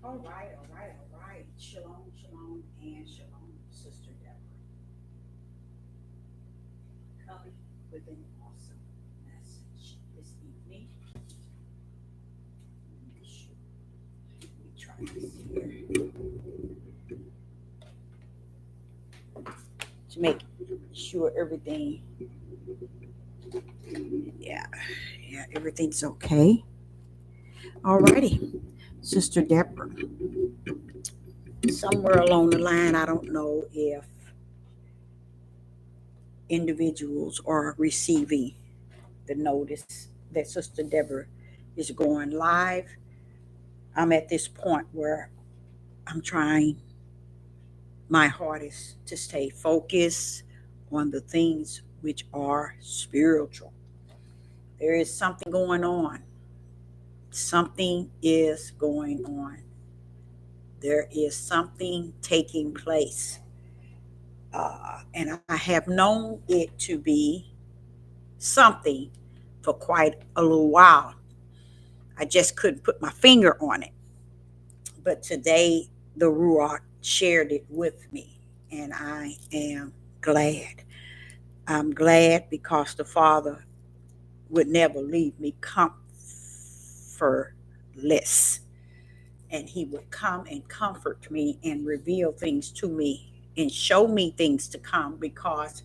All right. Shalom, shalom, and shalom, Sister Deborah. Coming with an awesome message this evening. Let me try this here to make sure everything, yeah, everything's okay. All righty, Sister Deborah. Somewhere along the line, I don't know if individuals are receiving the notice that Sister Deborah is going live. I'm at this point where I'm trying my hardest to stay focused on the things which are spiritual. There is something going on. Something is going on. There is something taking place. And I have known it to be something for quite a little while. I just couldn't put my finger on it. But today, the Ruach shared it with me, and I am glad. I'm glad because the Father would never leave me comfortless. And He would come and comfort me and reveal things to me and show me things to come because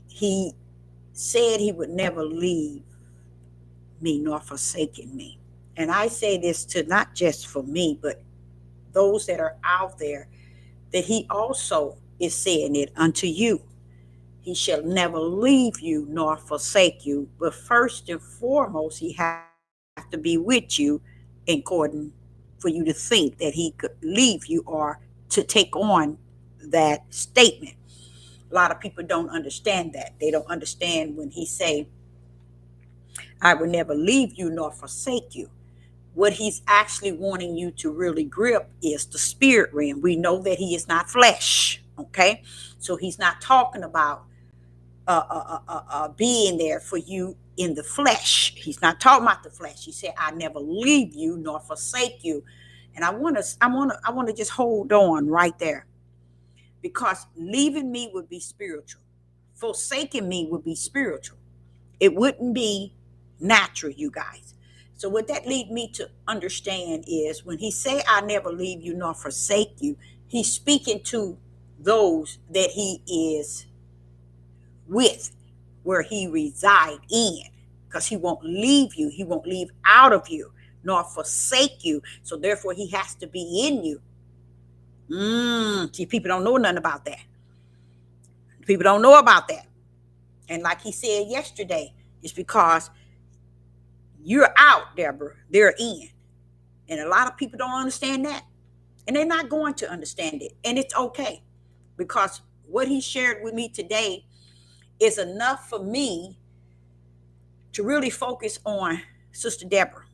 He said He would never leave me nor forsaken me. And I say this to not just for me, but those that are out there, that He also is saying it unto you. He shall never leave you nor forsake you. But first and foremost, He have to be with you in according for you to think that He could leave you or to take on that statement. A lot of people don't understand that. They don't understand when He say, I will never leave you nor forsake you. What He's actually wanting you to really grip is the spirit realm. We know that He is not flesh. Okay. So He's not talking about being there for you in the flesh. He's not talking about the flesh. He said, I never leave you nor forsake you. And I want to just hold on right there because leaving me would be spiritual. Forsaking me would be spiritual. It wouldn't be natural, you guys. So what that lead me to understand is when He say, I never leave you nor forsake you, He's speaking to those that He is with, where He reside in, because He won't leave you. He won't leave out of you nor forsake you. So therefore He has to be in you. See, people don't know nothing about that. People don't know about that. And like He said yesterday, it's because you're out, Deborah, they're in. And a lot of people don't understand that. And they're not going to understand it. And it's okay. Because what He shared with me today is enough for me to really focus on Sister Deborah.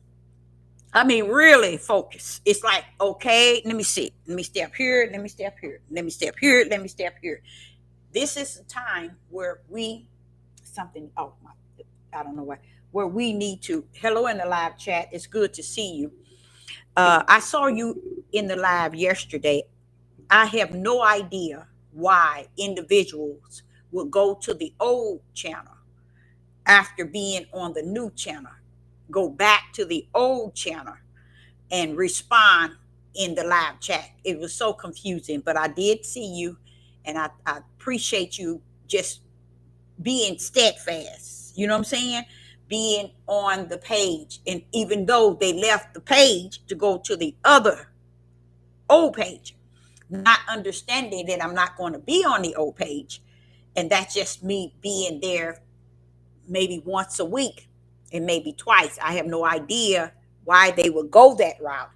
I mean, really focus. It's like, okay, let me see. Let me step here. Let me step here. Let me step here. Let me step here. This is the time where I don't know why, where we need to, hello in the live chat. It's good to see you. I saw you in the live yesterday. I have no idea why individuals will go to the old channel after being on the new channel, go back to the old channel and respond in the live chat. It was so confusing, but I did see you, and I appreciate you just being steadfast. You know what I'm saying? Being on the page. And even though they left the page to go to the other old page, not understanding that I'm not going to be on the old page. And that's just me being there maybe once a week and maybe twice. I have no idea why they would go that route.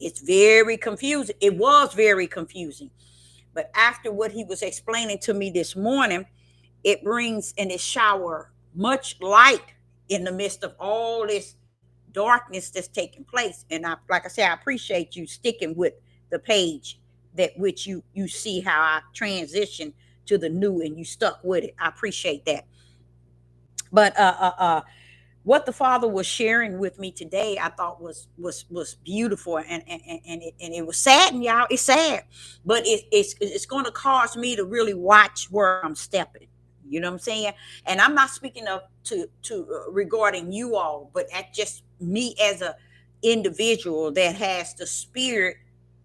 It's very confusing. It was very confusing. But after what he was explaining to me this morning, it brings in this shower much light in the midst of all this darkness that's taking place. And I, like I said, I appreciate you sticking with the page that which you see how I transition to the new and you stuck with it. I appreciate that. But what the Father was sharing with me today, I thought was beautiful, and it was sad, and y'all, it's sad, but it's going to cause me to really watch where I'm stepping. You know what I'm saying? And I'm not speaking of to regarding you all, but at just me as a individual that has the spirit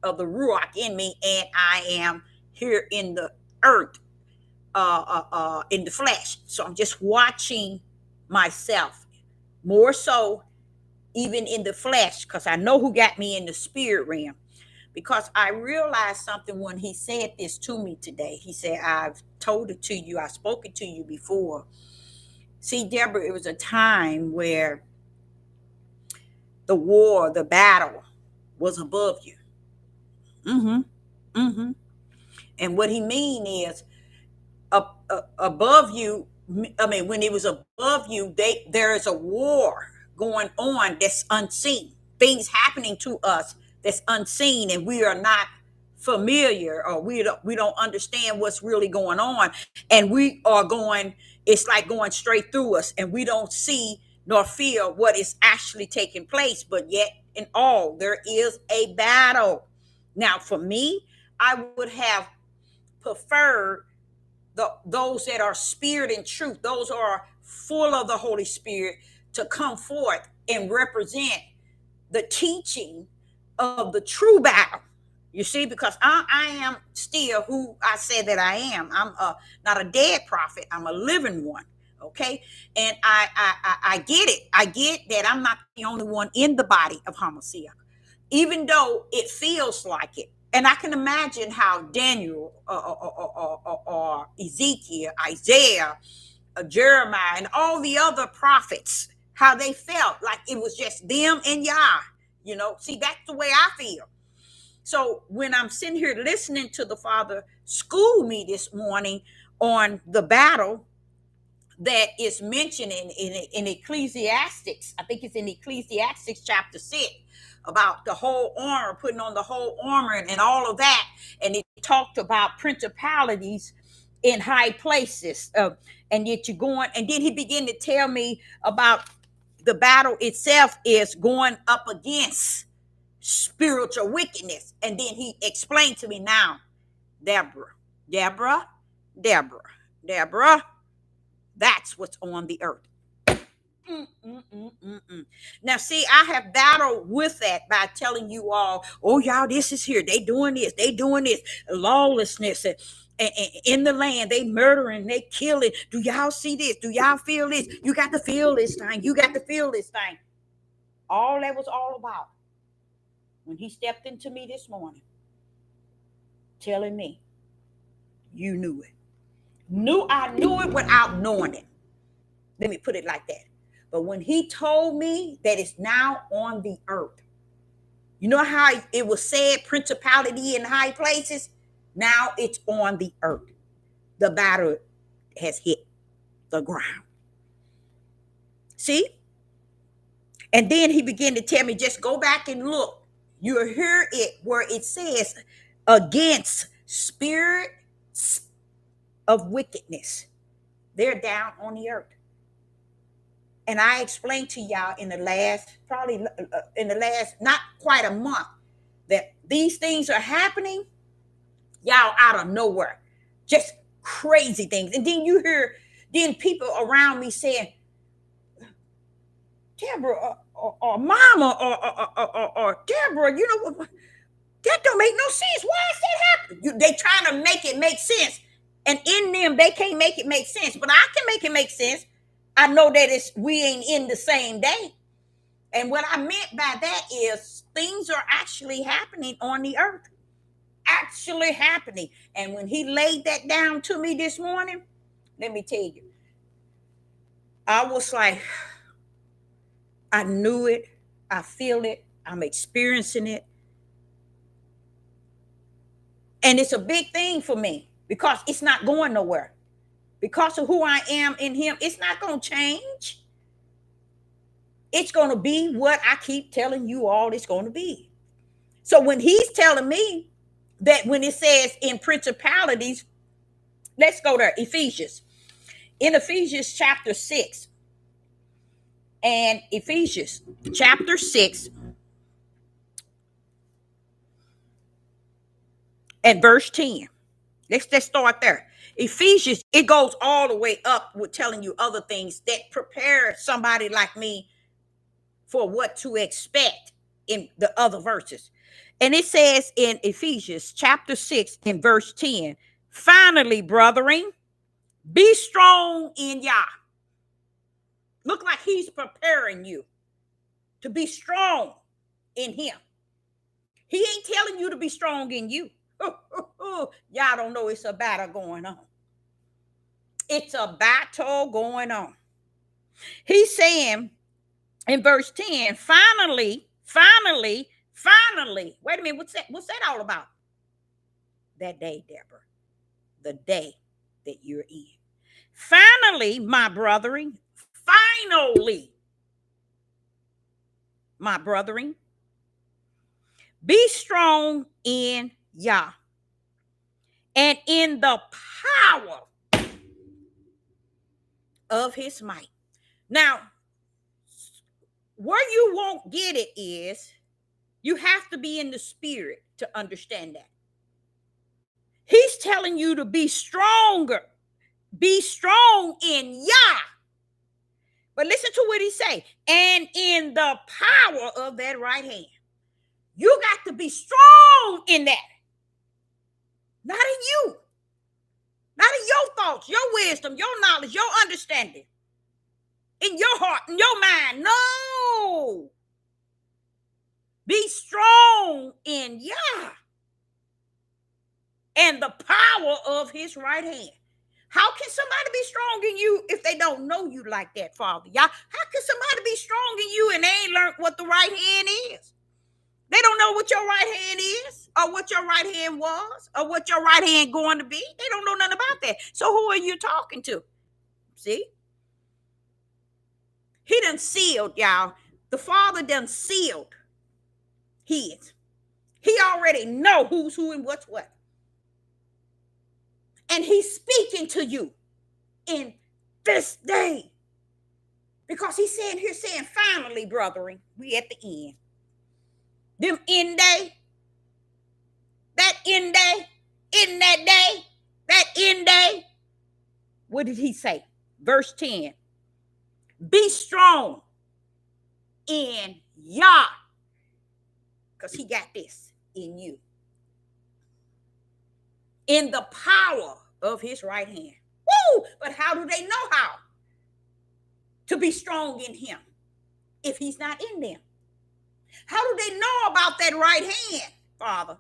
of the Ruach in me, and I am here in the earth, in the flesh. So I'm just watching myself more so, even in the flesh, because I know who got me in the spirit realm. Because I realized something when he said this to me today. He said, I've told it to you, I've spoken to you before. See, Deborah, it was a time where the war, the battle was above you. Mm-hmm. Mm-hmm. And what he mean is, above you, I mean, when it was above you, there is a war going on that's unseen. Things happening to us that's unseen, and we are not familiar, or we don't understand what's really going on, and we are going. It's like going straight through us, and we don't see nor feel what is actually taking place. But yet, in all, there is a battle. Now, for me, I would have preferred those that are spirit and truth, those who are full of the Holy Spirit, to come forth and represent the teaching of the true battle. You see, because I am still who I said that I am. Not a dead prophet. I'm a living one. Okay, and I get it. I get that I'm not the only one in the body of Hamashiach, even though it feels like it. And I can imagine how Daniel, or Ezekiel, Isaiah, Jeremiah, and all the other prophets, how they felt like it was just them and Yah. See, that's the way I feel. So when I'm sitting here listening to the Father school me this morning on the battle that is mentioned in Ecclesiastics, I think it's in Ecclesiastics chapter 6, about the whole armor, putting on the whole armor and all of that. And it talked about principalities in high places. And yet you're going, and then he began to tell me about the battle itself is going up against spiritual wickedness. And then he explained to me, now, Deborah, that's what's on the earth. Now, see, I have battled with that by telling you all, oh, y'all, this is here. They doing this. Lawlessness in the land. They murdering, they killing. Do y'all see this? Do y'all feel this? You got to feel this thing. You got to feel this thing. All that was all about when he stepped into me this morning, telling me, you knew it. I knew it without knowing it. Let me put it like that. But when he told me that it's now on the earth, you know how it was said, principality in high places? Now it's on the earth. The battle has hit the ground. See? And then he began to tell me, just go back and look. You'll hear it where it says, against spirits of wickedness. They're down on the earth. And I explained to y'all in the last, not quite a month, that these things are happening, y'all, out of nowhere. Just crazy things. And then you hear, people around me saying, Deborah, or Mama, or Deborah, that don't make no sense. Why is that happening? They trying to make it make sense. And in them, they can't make it make sense. But I can make it make sense. I know that we ain't in the same day. And what I meant by that is things are actually happening on the earth. Actually happening. And when he laid that down to me this morning, let me tell you, I was like, I knew it. I feel it. I'm experiencing it. And it's a big thing for me because it's not going nowhere. Because of who I am in him, it's not going to change. It's going to be what I keep telling you all it's going to be. So when he's telling me that, when it says in principalities, let's go there, Ephesians. In Ephesians chapter 6, And Ephesians chapter 6 and verse 10. Let's start there. Ephesians, it goes all the way up with telling you other things that prepare somebody like me for what to expect in the other verses. And it says in Ephesians chapter 6 and verse 10, finally, brethren, be strong in Yah. Look like he's preparing you to be strong in him. He ain't telling you to be strong in you. Y'all don't know it's a battle going on. It's a battle going on. He's saying in verse 10, finally. Wait a minute, what's that all about? That day, Deborah. The day that you're in. Finally, my brethren, be strong in Yah and in the power of his might. Now, where you won't get it is you have to be in the spirit to understand that. He's telling you to be stronger. Be strong in Yah. But listen to what he say. And in the power of that right hand. You got to be strong in that. Not in you. Not in your thoughts, your wisdom, your knowledge, your understanding. In your heart, in your mind. No. Be strong in Yah. And the power of his right hand. How can somebody be strong in you if they don't know you like that, Father? Y'all, how can somebody be strong in you and they ain't learned what the right hand is? They don't know what your right hand is or what your right hand was or what your right hand going to be. They don't know nothing about that. So who are you talking to? See? He done sealed, y'all. The Father done sealed his. He already know who's who and what's what. And he's speaking to you in this day. Because he's saying here, finally, brethren, we at the end. Them end day, that end day, in that day, that end day. What did he say? Verse 10. Be strong in Yah. Because he got this in you. In the power of his right hand. Woo! But how do they know how to be strong in him if he's not in them? How do they know about that right hand, Father?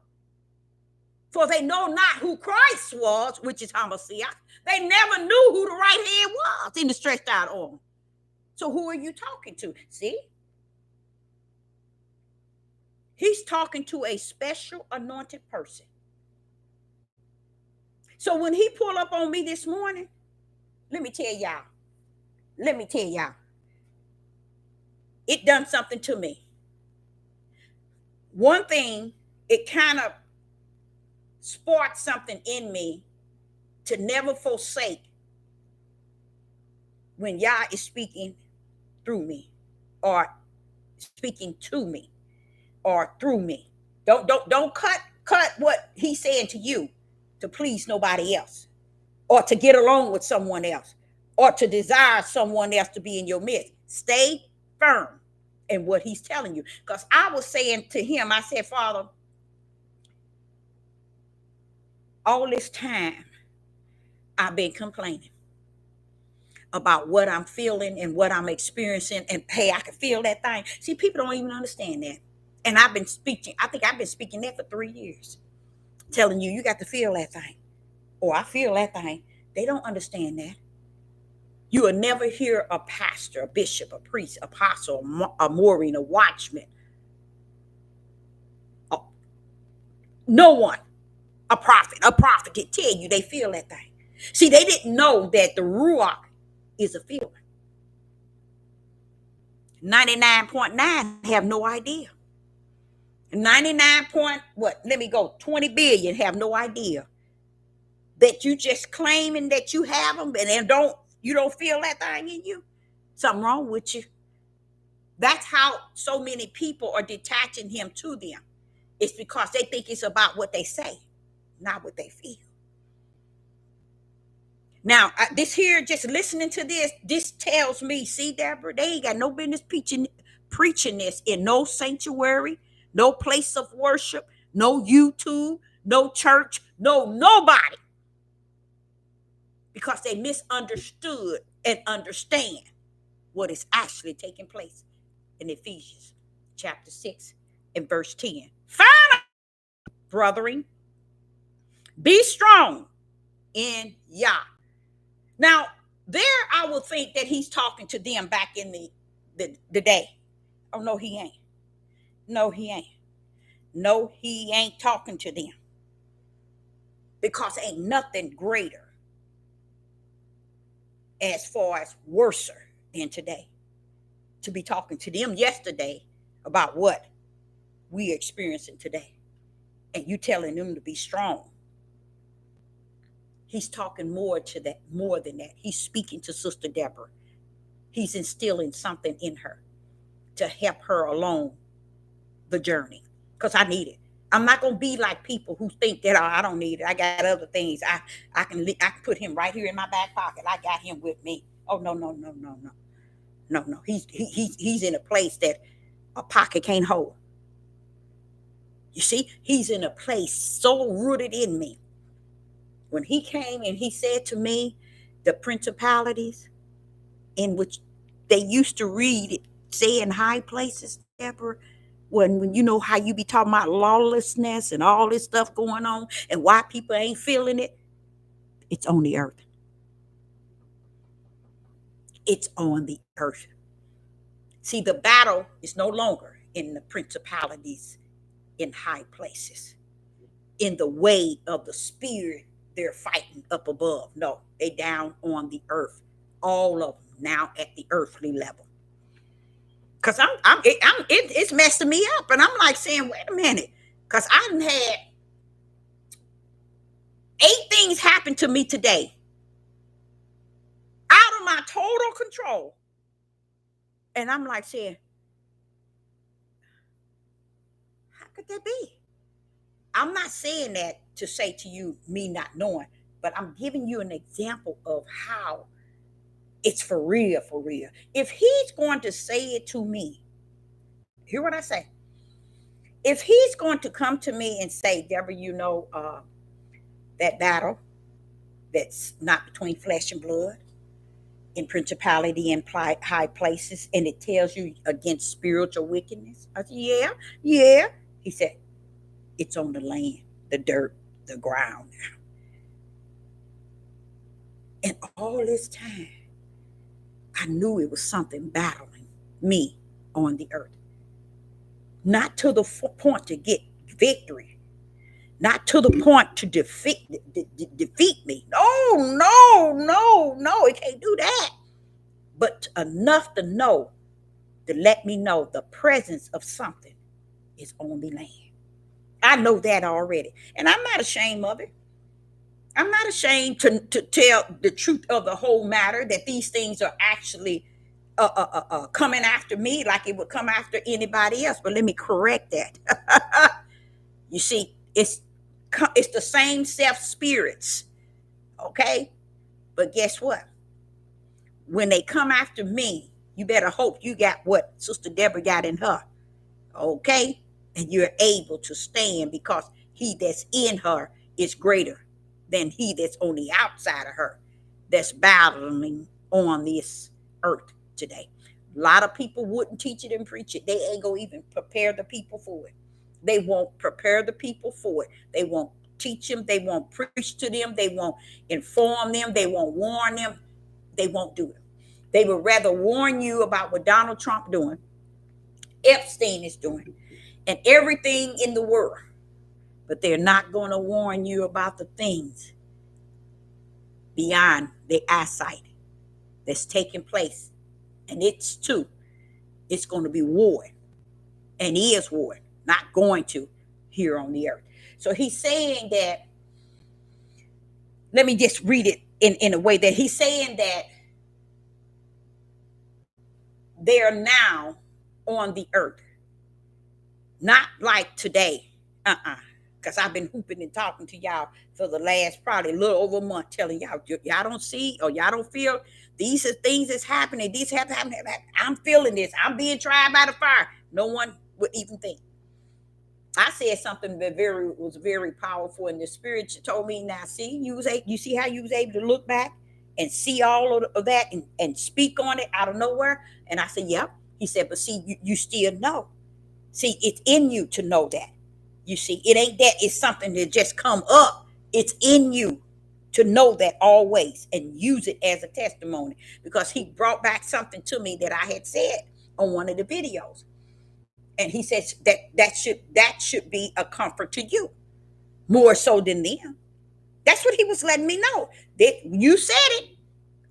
For they know not who Christ was, which is Hamashiach. They never knew who the right hand was in the stretched out arm. So who are you talking to? See? He's talking to a special anointed person. So when he pulled up on me this morning, let me tell y'all, it done something to me. One thing, it kind of sparked something in me to never forsake when Yah is speaking through me or speaking to me or through me. Don't cut what he's saying to you to please nobody else or to get along with someone else or to desire someone else to be in your midst. Stay firm in what he's telling you. Because I was saying to him, I said, Father, all this time I've been complaining about what I'm feeling and what I'm experiencing. And hey, I can feel that thing. See, people don't even understand that. And I think I've been speaking that for 3 years. Telling you got to feel that thing. Or I feel that thing. They don't understand that. You will never hear a pastor, a bishop, a priest, apostle, a Maureen, a watchman. No one. A prophet can tell you they feel that thing. See, they didn't know that the Ruach is a feeling. 99.9 have no idea. 20 billion have no idea that you just claiming that you have them and then you don't feel that thing in you. Something wrong with you. That's how so many people are detaching him to them. It's because they think it's about what they say, not what they feel. Now, this here, just listening to this tells me, see, Deborah, they ain't got no business preaching this in no sanctuary, no place of worship, no YouTube, no church, no nobody, because they misunderstood and understand what is actually taking place in Ephesians chapter 6 and verse 10. Finally, brethren, be strong in Yah. Now, there I will think that he's talking to them back in the day. Oh, no, he ain't. No, he ain't. No, he ain't talking to them. Because ain't nothing greater as far as worser than today. To be talking to them yesterday about what we experiencing today. And you telling them to be strong. He's talking more than that. He's speaking to Sister Deborah. He's instilling something in her to help her along the journey. Because I need it. I'm not gonna be like people who think that, oh, I don't need it. I got other things. I can put him right here in my back pocket. I got him with me. Oh, no. No. He's in a place that a pocket can't hold. You see, he's in a place so rooted in me. When he came and he said to me, the principalities in which they used to read it, say in high places, Deborah, when you know how you be talking about lawlessness and all this stuff going on and why people ain't feeling it, it's on the earth. It's on the earth. See, the battle is no longer in the principalities in high places, in the way of the spirit they're fighting up above. No, they down on the earth. All of them now at the earthly level. Cause it's messing me up, and I'm like saying, wait a minute, cause I done had 8 things happen to me today, out of my total control, and I'm like saying, how could that be? I'm not saying that to say to you, me not knowing, but I'm giving you an example of how it's for real, for real. If he's going to say it to me, hear what I say. If he's going to come to me and say, Deborah, that battle that's not between flesh and blood, in principality and high places, and it tells you against spiritual wickedness. I said, yeah. He said, it's on the land, the dirt, the ground. And all this time, I knew it was something battling me on the earth. Not to the point to get victory, not to the point to defeat me. No, it can't do that. But enough to know, to let me know the presence of something is on the land. I know that already. And I'm not ashamed of it. I'm not ashamed to tell the truth of the whole matter, that these things are actually coming after me like it would come after anybody else. But let me correct that. You see, it's the same self spirits, okay? But guess what? When they come after me, you better hope you got what Sister Deborah got in her, okay? And you're able to stand, because he that's in her is greater than he that's on the outside of her, that's battling on this earth today. A lot of people wouldn't teach it and preach it. They ain't gonna even prepare the people for it. They won't prepare the people for it. They won't teach them. They won't preach to them. They won't inform them. They won't warn them. They won't do it. They would rather warn you about what Donald Trump doing, Epstein is doing, and everything in the world. But they're not going to warn you about the things beyond their eyesight that's taking place. And it's going to be war, and is war, not going to, here on the earth. So he's saying that, let me just read it in a way that he's saying that they are now on the earth. Not like today. Because I've been hooping and talking to y'all for the last probably a little over a month, telling y'all don't see or y'all don't feel these are things that's happening. These have happening. I'm feeling this. I'm being tried by the fire. No one would even think. I said something that was very powerful, and the spirit told me, now see, you see how you was able to look back and see all of that and speak on it out of nowhere. And I said, yep. He said, but see, you still know. See, it's in you to know that. You see, it ain't that it's something that just come up. It's in you to know that always and use it as a testimony, because he brought back something to me that I had said on one of the videos. And he says that should be a comfort to you more so than them. That's what he was letting me know. That you said it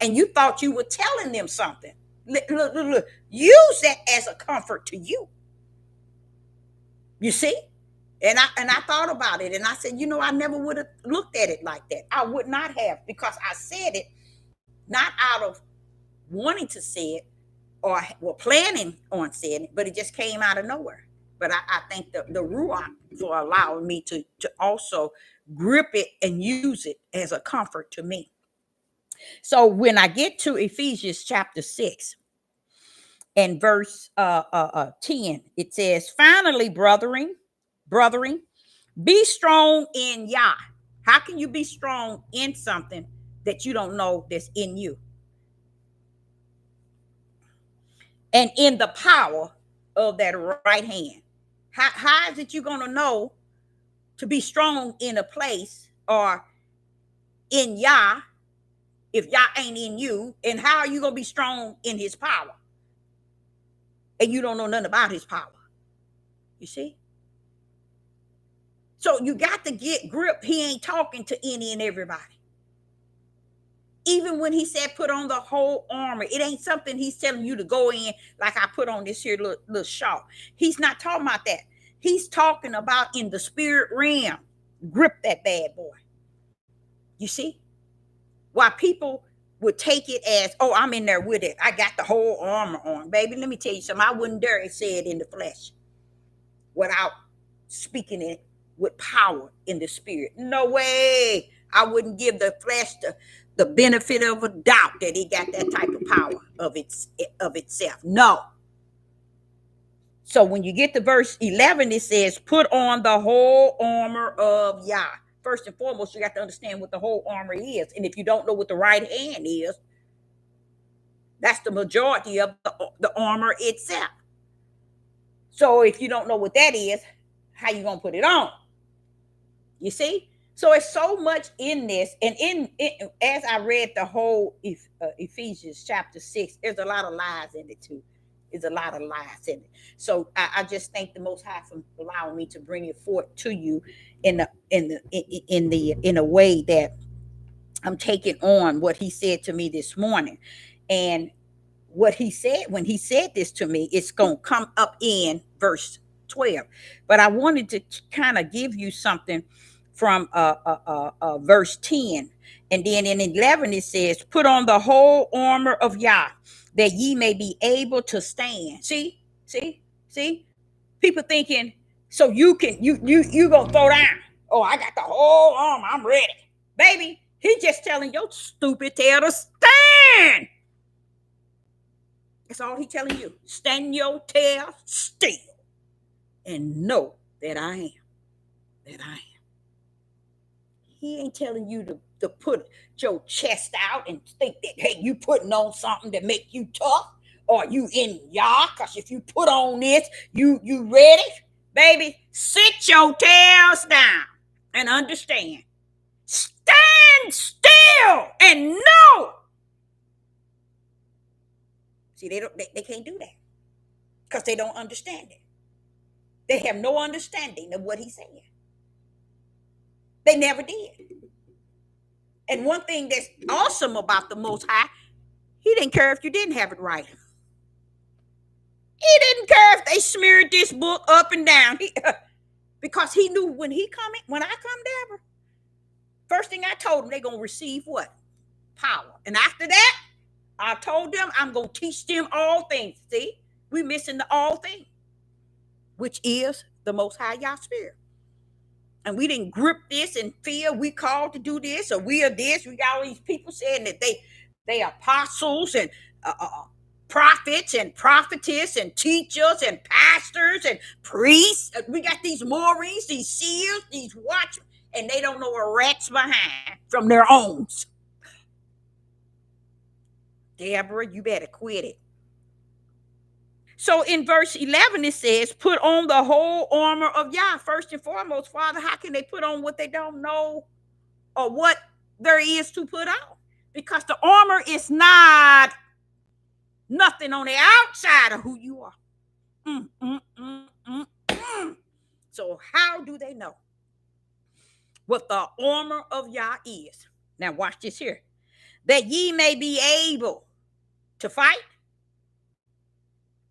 and you thought you were telling them something. Look. Use that as a comfort to you. You see? And I thought about it, and I said, I never would have looked at it like that. I would not have, because I said it not out of wanting to say it or were planning on saying it, but it just came out of nowhere. But I thank the Ruach for allowing me to also grip it and use it as a comfort to me. So when I get to Ephesians chapter 6 and verse 10, it says, finally, brethren, be strong in Yah. How can you be strong in something that you don't know that's in you? And in the power of that right hand. How is it you're going to know to be strong in a place or in Yah if Yah ain't in you? And how are you going to be strong in his power? And you don't know nothing about his power. You see? So you got to get grip. He ain't talking to any and everybody. Even when he said put on the whole armor, it ain't something he's telling you to go in like I put on this here little short. He's not talking about that. He's talking about in the spirit realm. Grip that bad boy. You see? Why people would take it as, oh, I'm in there with it. I got the whole armor on. Baby, let me tell you something. I wouldn't dare say it in the flesh without speaking it with power in the spirit. No way. I wouldn't give the flesh the benefit of a doubt that he got that type of power of itself. No. So when you get to verse 11, it says, put on the whole armor of Yah. First and foremost, you got to understand what the whole armor is. And if you don't know what the right hand is, that's the majority of the armor itself. So if you don't know what that is, how you going to put it on? You see? So it's so much in this. And as I read the whole Ephesians chapter 6, there's a lot of lies in it too. There's a lot of lies in it. So I just thank the Most High for allowing me to bring it forth to you in a way that I'm taking on what he said to me this morning. And what he said, when he said this to me, it's going to come up in verse 12. But I wanted to kind of give you something from verse 10. And then in 11, it says, put on the whole armor of Yah, that ye may be able to stand. See? People thinking, so you gonna throw down. Oh, I got the whole armor. I'm ready. Baby, he just telling your stupid tail to stand. That's all he telling you. Stand your tail still and know that I am. That I am. He ain't telling you to put your chest out and think that, hey, you putting on something to make you tough, or you in Yah, because if you put on this, you ready. Baby, sit your tails down and understand. Stand still and know. See, they can't do that because they don't understand it. They have no understanding of what he's saying. They never did. And one thing that's awesome about the Most High, he didn't care if you didn't have it right. He didn't care if they smeared this book up and down. Because he knew when I come, Deborah, first thing I told them, they're going to receive what? Power. And after that, I told them I'm going to teach them all things. See? We missing the all thing, which is the Most High Yah Spirit. And we didn't grip this and feel we called to do this, or we are this. We got all these people saying that they apostles and prophets and prophetess and teachers and pastors and priests. We got these Maureen, these seers, these watchmen, and they don't know a rat's behind from their own. Deborah, you better quit it. So in verse 11, it says, put on the whole armor of Yah. First and foremost, Father, how can they put on what they don't know or what there is to put on? Because the armor is not nothing on the outside of who you are. So how do they know what the armor of Yah is? Now watch this here. That ye may be able to fight,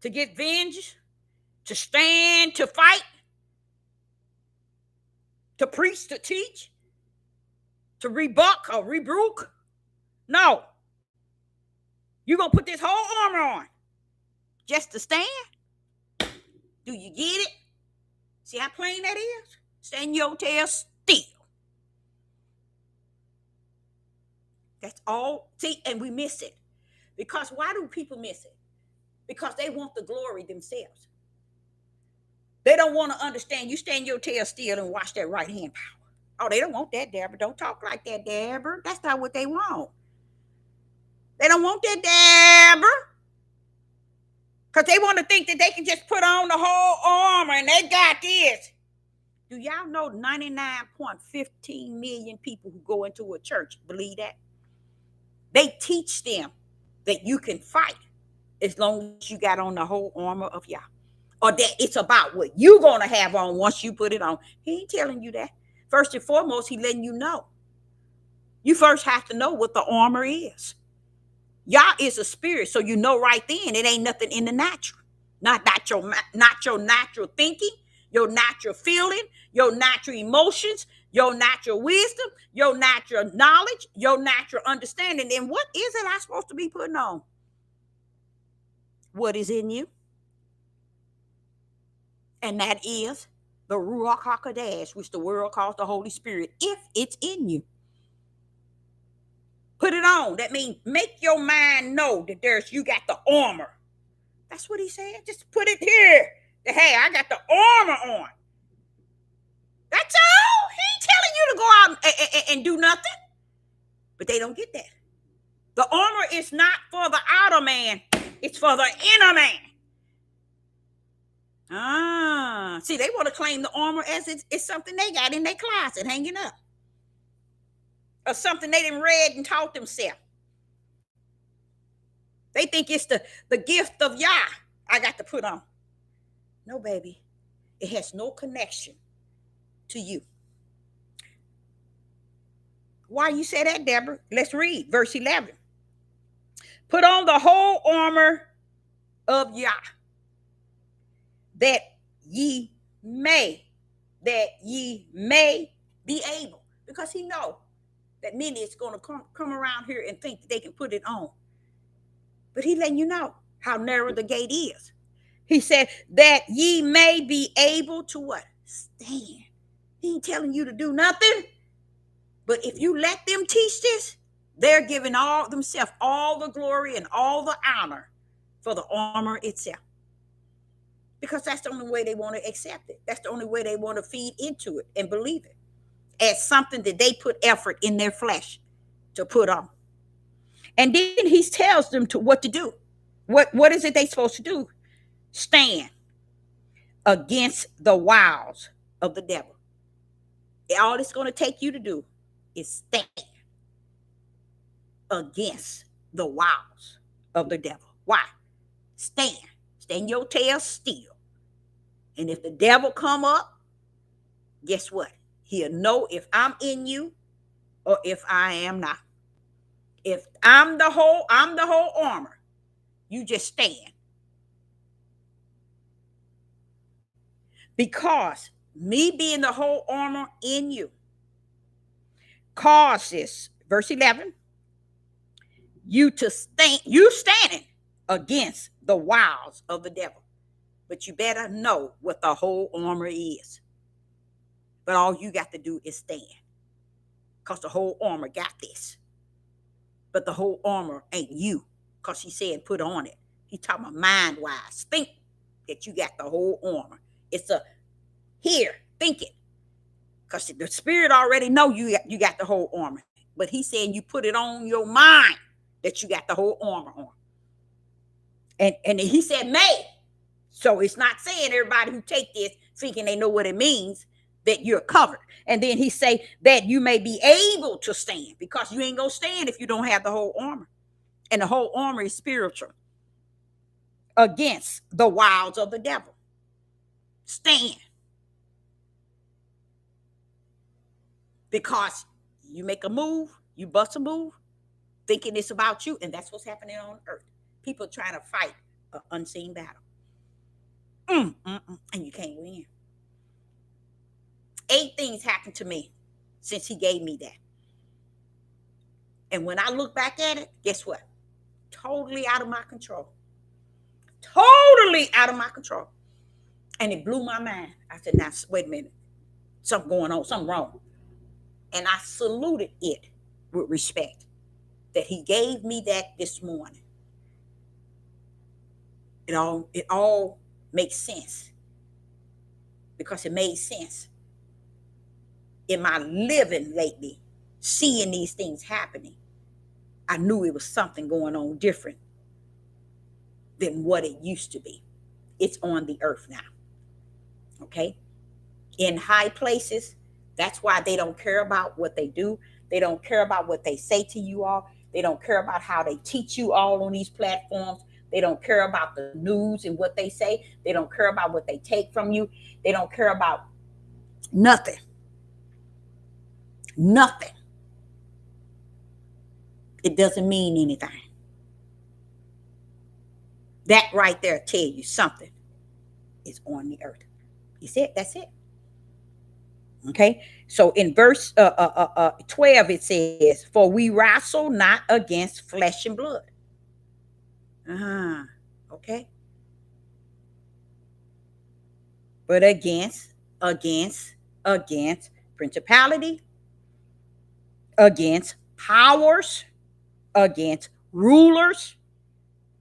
to get vengeance, to stand, to fight, to preach, to teach, to rebuke or rebuke. No. You're going to put this whole armor on just to stand? Do you get it? See how plain that is? Stand your tail still. That's all. See, and we miss it. Because why do people miss it? Because they want the glory themselves. They don't want to understand. You stand your tail still and watch that right hand power. Oh, they don't want that, Deborah. Don't talk like that, Deborah. That's not what they want. They don't want that, Deborah. Because they want to think that they can just put on the whole armor and they got this. Do y'all know 99.15 million people who go into a church believe that? They teach them that you can fight as long as you got on the whole armor of Yah. Or that it's about what you're going to have on once you put it on. He ain't telling you that. First and foremost, he letting you know. You first have to know what the armor is. Yah is a spirit, so you know right then it ain't nothing in the natural. Not your natural thinking, your natural feeling, your natural emotions, your natural wisdom, your natural knowledge, your natural understanding. Then what is it I'm supposed to be putting on? What is in you? And that is the Ruach HaKodesh, which the world calls the Holy Spirit, if it's in you. Put it on. That means make your mind know that you got the armor. That's what he said. Just put it here. Hey, I got the armor on. That's all. He ain't telling you to go out and do nothing. But they don't get that. The armor is not for the outer man. It's for the inner man. See, they want to claim the armor as it's something they got in their closet hanging up. Or something they done read and taught themselves. They think it's the gift of Yah I got to put on. No, baby. It has no connection to you. Why you say that, Deborah? Let's read verse 11. Put on the whole armor of Yah, that ye may be able. Because he know that many is going to come around here and think that they can put it on. But he letting you know how narrow the gate is. He said that ye may be able to what? Stand. He ain't telling you to do nothing. But if you let them teach this, they're giving all themselves all the glory and all the honor for the armor itself. Because that's the only way they want to accept it. That's the only way they want to feed into it and believe it. As something that they put effort in their flesh to put on. And then he tells them what to do. What is it they supposed to do? Stand against the wiles of the devil. All it's going to take you to do is stand against the wiles of the devil. Why? Stand your tail still. And if the devil come up, guess what? He'll know if I'm in you or if I am not. If I'm the whole armor, you just stand. Because me being the whole armor in you causes, verse 11, you standing against the wiles of the devil. But you better know what the whole armor is. But all you got to do is stand. Because the whole armor got this. But the whole armor ain't you. Because he said put on it. He talking about mind-wise. Think that you got the whole armor. It's a here, think it. Because the spirit already know you got the whole armor. But he's saying you put it on your mind that you got the whole armor on. And he said may. So it's not saying everybody who take this thinking they know what it means that you're covered. And then he say that you may be able to stand, because you ain't gonna stand if you don't have the whole armor. And the whole armor is spiritual. Against the wiles of the devil. Stand. Because you make a move, you bust a move, thinking it's about you, and that's what's happening on earth. People trying to fight an unseen battle. And you can't win. 8 things happened to me since he gave me that. And when I look back at it, guess what? Totally out of my control. Totally out of my control. And it blew my mind. I said, now, wait a minute. Something going on, something wrong. And I saluted it with respect that he gave me that this morning. It all makes sense, because it made sense in my living lately, seeing these things happening. I knew it was something going on different than what it used to be. It's on the earth now. Okay? In high places, that's why they don't care about what they do. They don't care about what they say to you all. They don't care about how they teach you all on these platforms. They don't care about the news and what they say. They don't care about what they take from you. They don't care about nothing. Nothing. It doesn't mean anything. That right there tell you something is on the earth. You see it? That's it. Okay, so in verse 12 it says, "For we wrestle not against flesh and blood." Okay, but against principality, against powers, against rulers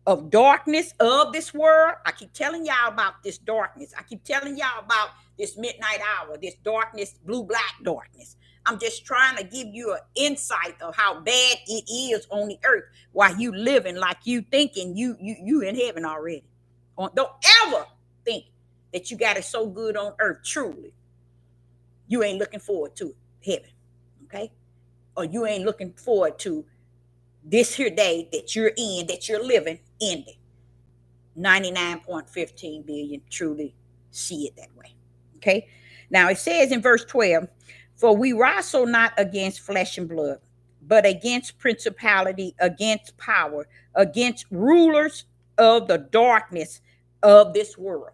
of darkness of this world. I keep telling y'all about this darkness. I keep telling y'all about this midnight hour, this darkness, blue-black darkness. I'm just trying to give you an insight of how bad it is on the earth while you living like you thinking you in heaven already. Don't ever think that you got it so good on earth. Truly, you ain't looking forward to heaven, okay? Or you ain't looking forward to this here day that you're in, that you're living, ending. 99.15 billion truly see it that way. Okay. Now it says in verse 12, "For we wrestle not against flesh and blood, but against principality, against power, against rulers of the darkness of this world,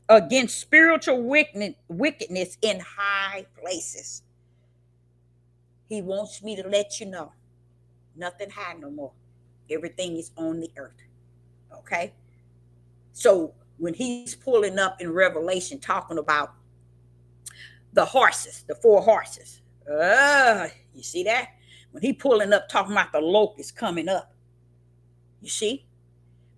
against spiritual wickedness in high places." He wants me to let you know nothing high no more. Everything is on the earth. Okay? So when he's pulling up in Revelation talking about the horses, the 4 horses, you see that? When he pulling up talking about the locusts coming up, you see?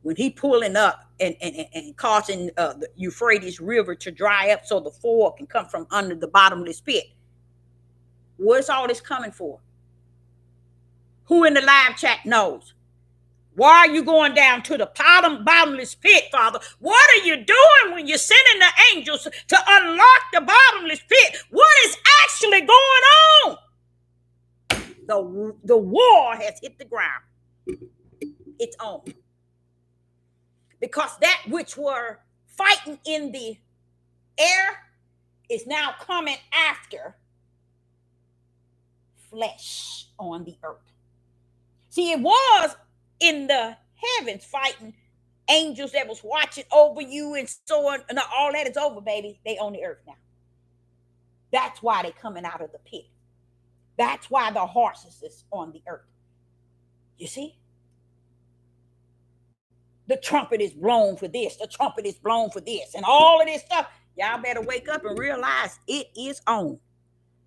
When he pulling up and causing the Euphrates River to dry up so the 4 can come from under the bottomless pit. What's all this coming for? Who in the live chat knows? Why are you going down to the bottomless pit, Father? What are you doing when you're sending the angels to unlock the bottomless pit? What is actually going on? The war has hit the ground. It's on. Because that which were fighting in the air is now coming after flesh on the earth. See, it was in the heavens fighting angels that was watching over you and so on. And all that is over, baby. They on the earth now. That's why they coming out of the pit. That's why the horses is on the earth. You see? The trumpet is blown for this. The trumpet is blown for this. And all of this stuff. Y'all better wake up and realize it is on.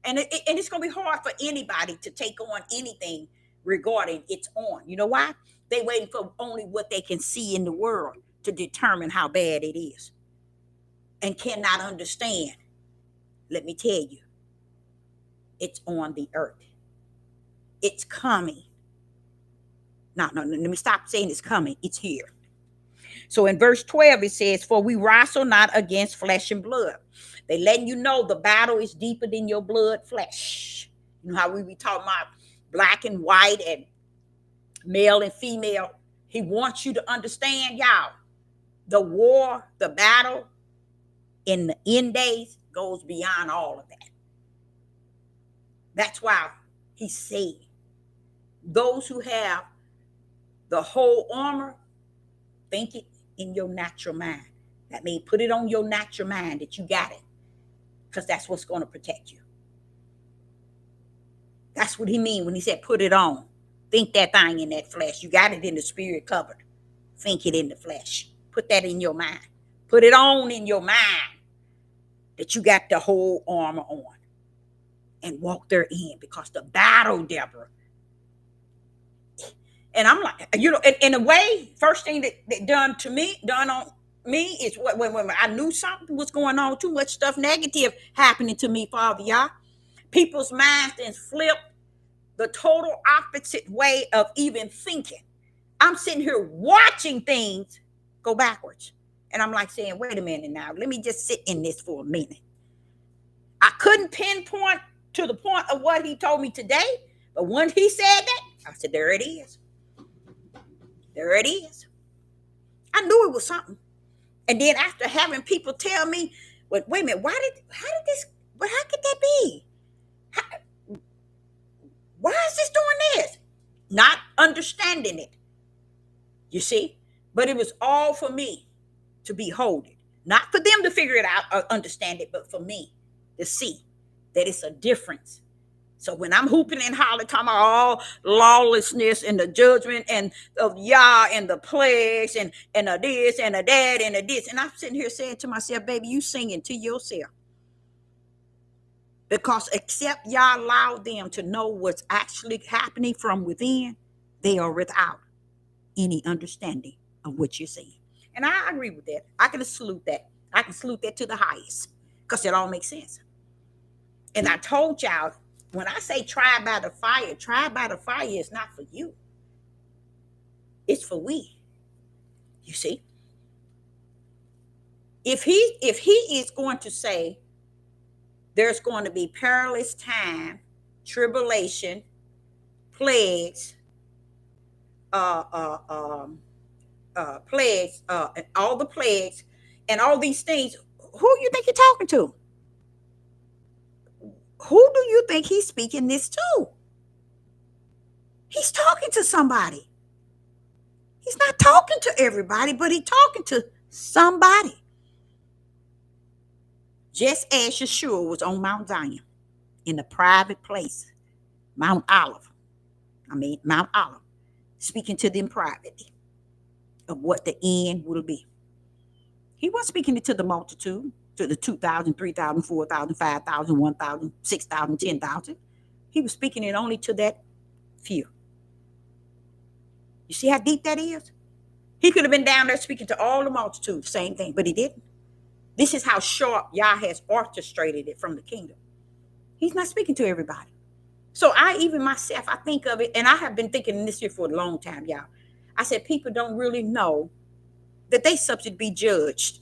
And it's going to be hard for anybody to take on anything regarding it's on. You know why? They waiting for only what they can see in the world to determine how bad it is. And cannot understand. Let me tell you. It's on the earth. It's coming. No, let me stop saying it's coming. It's here. So in verse 12, it says, for we wrestle not against flesh and blood. They letting you know the battle is deeper than your blood flesh. You know how we be talking about black and white and male and female. He wants you to understand, y'all, the war, the battle in the end days goes beyond all of that. That's why he said, those who have the whole armor, think it in your natural mind. That means put it on your natural mind that you got it. Because that's what's going to protect you. That's what he mean when he said put it on. Think that thing in that flesh. You got it in the spirit covered. Think it in the flesh. Put that in your mind. Put it on in your mind that you got the whole armor on. And walk therein, because the battle, Deborah. And I'm like, you know, in a way, first thing that done on me is when I knew something was going on, too much stuff negative happening to me, Father, y'all. People's minds then flip the total opposite way of even thinking. I'm sitting here watching things go backwards. And I'm like saying, wait a minute now, let me just sit in this for a minute. I couldn't pinpoint to the point of what he told me today, but when he said that, I said, there it is. There it is. I knew it was something. And then after having people tell me, well, wait a minute, how could that be? Why is this doing this? Not understanding it. You see? But it was all for me to behold it. Not for them to figure it out or understand it, but for me to see that it's a difference. So when I'm hooping and hollering, talking about all lawlessness and the judgment and of Yah and the plagues and of this and of that and of this, and I'm sitting here saying to myself, baby, you singing to yourself. Because except Yah allow them to know what's actually happening from within, they are without any understanding of what you're saying. And I agree with that. I can salute that. I can salute that to the highest, because it all makes sense. And I told y'all, when I say tried by the fire is not for you. It's for we. You see? If he is going to say there's going to be perilous time, tribulation, plagues, plagues, all the plagues, and all these things, who you think you're talking to? Who do you think he's speaking this to? He's talking to somebody. He's not talking to everybody, but he's talking to somebody. Just as Yeshua was on Mount Zion, in a private place, Mount Olive, speaking to them privately of what the end will be. He wasn't speaking it to the multitude, to the 2,000, 3,000, 4,000, 5,000, 1,000, 6,000, 10,000. He was speaking it only to that few. You see how deep that is? He could have been down there speaking to all the multitude, same thing, but he didn't. This is how sharp Yah has orchestrated it from the kingdom. He's not speaking to everybody. So I think of it, and I have been thinking this here for a long time, y'all. I said people don't really know that they subject to be judged.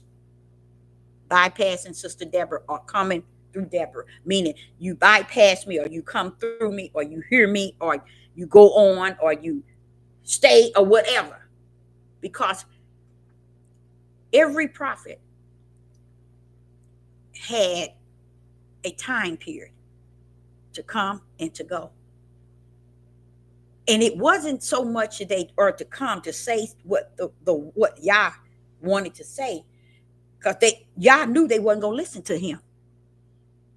Bypassing Sister Deborah or coming through Deborah, meaning you bypass me or you come through me or you hear me or you go on or you stay or whatever. Because every prophet had a time period to come and to go. And it wasn't so much that they are to come to say what what Yah wanted to say, because Yah knew they wasn't gonna listen to him.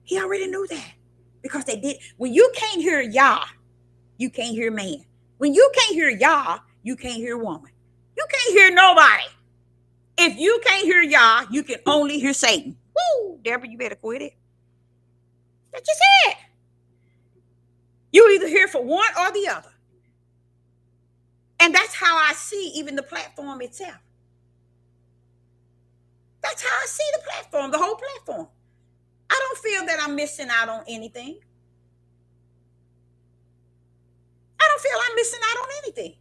He already knew that, because they did. When you can't hear Yah, you can't hear man. When you can't hear Yah, you can't hear woman. You can't hear nobody. If you can't hear Yah, you can only hear Satan. Woo! Deborah, you better quit it. That's just it. You either hear for one or the other. And that's how I see even the platform itself. That's how I see the platform, the whole platform. I don't feel that I'm missing out on anything. I don't feel I'm missing out on anything.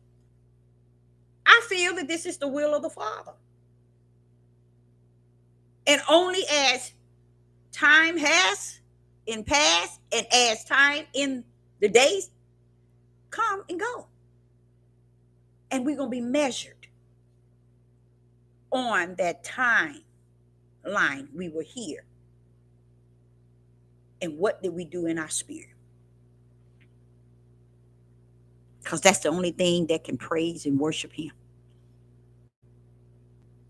I feel that this is the will of the Father. And only as time has in past and as time in the days come and go. And we're going to be measured on that timeline we were here. And what did we do in our spirit? Because that's the only thing that can praise and worship him.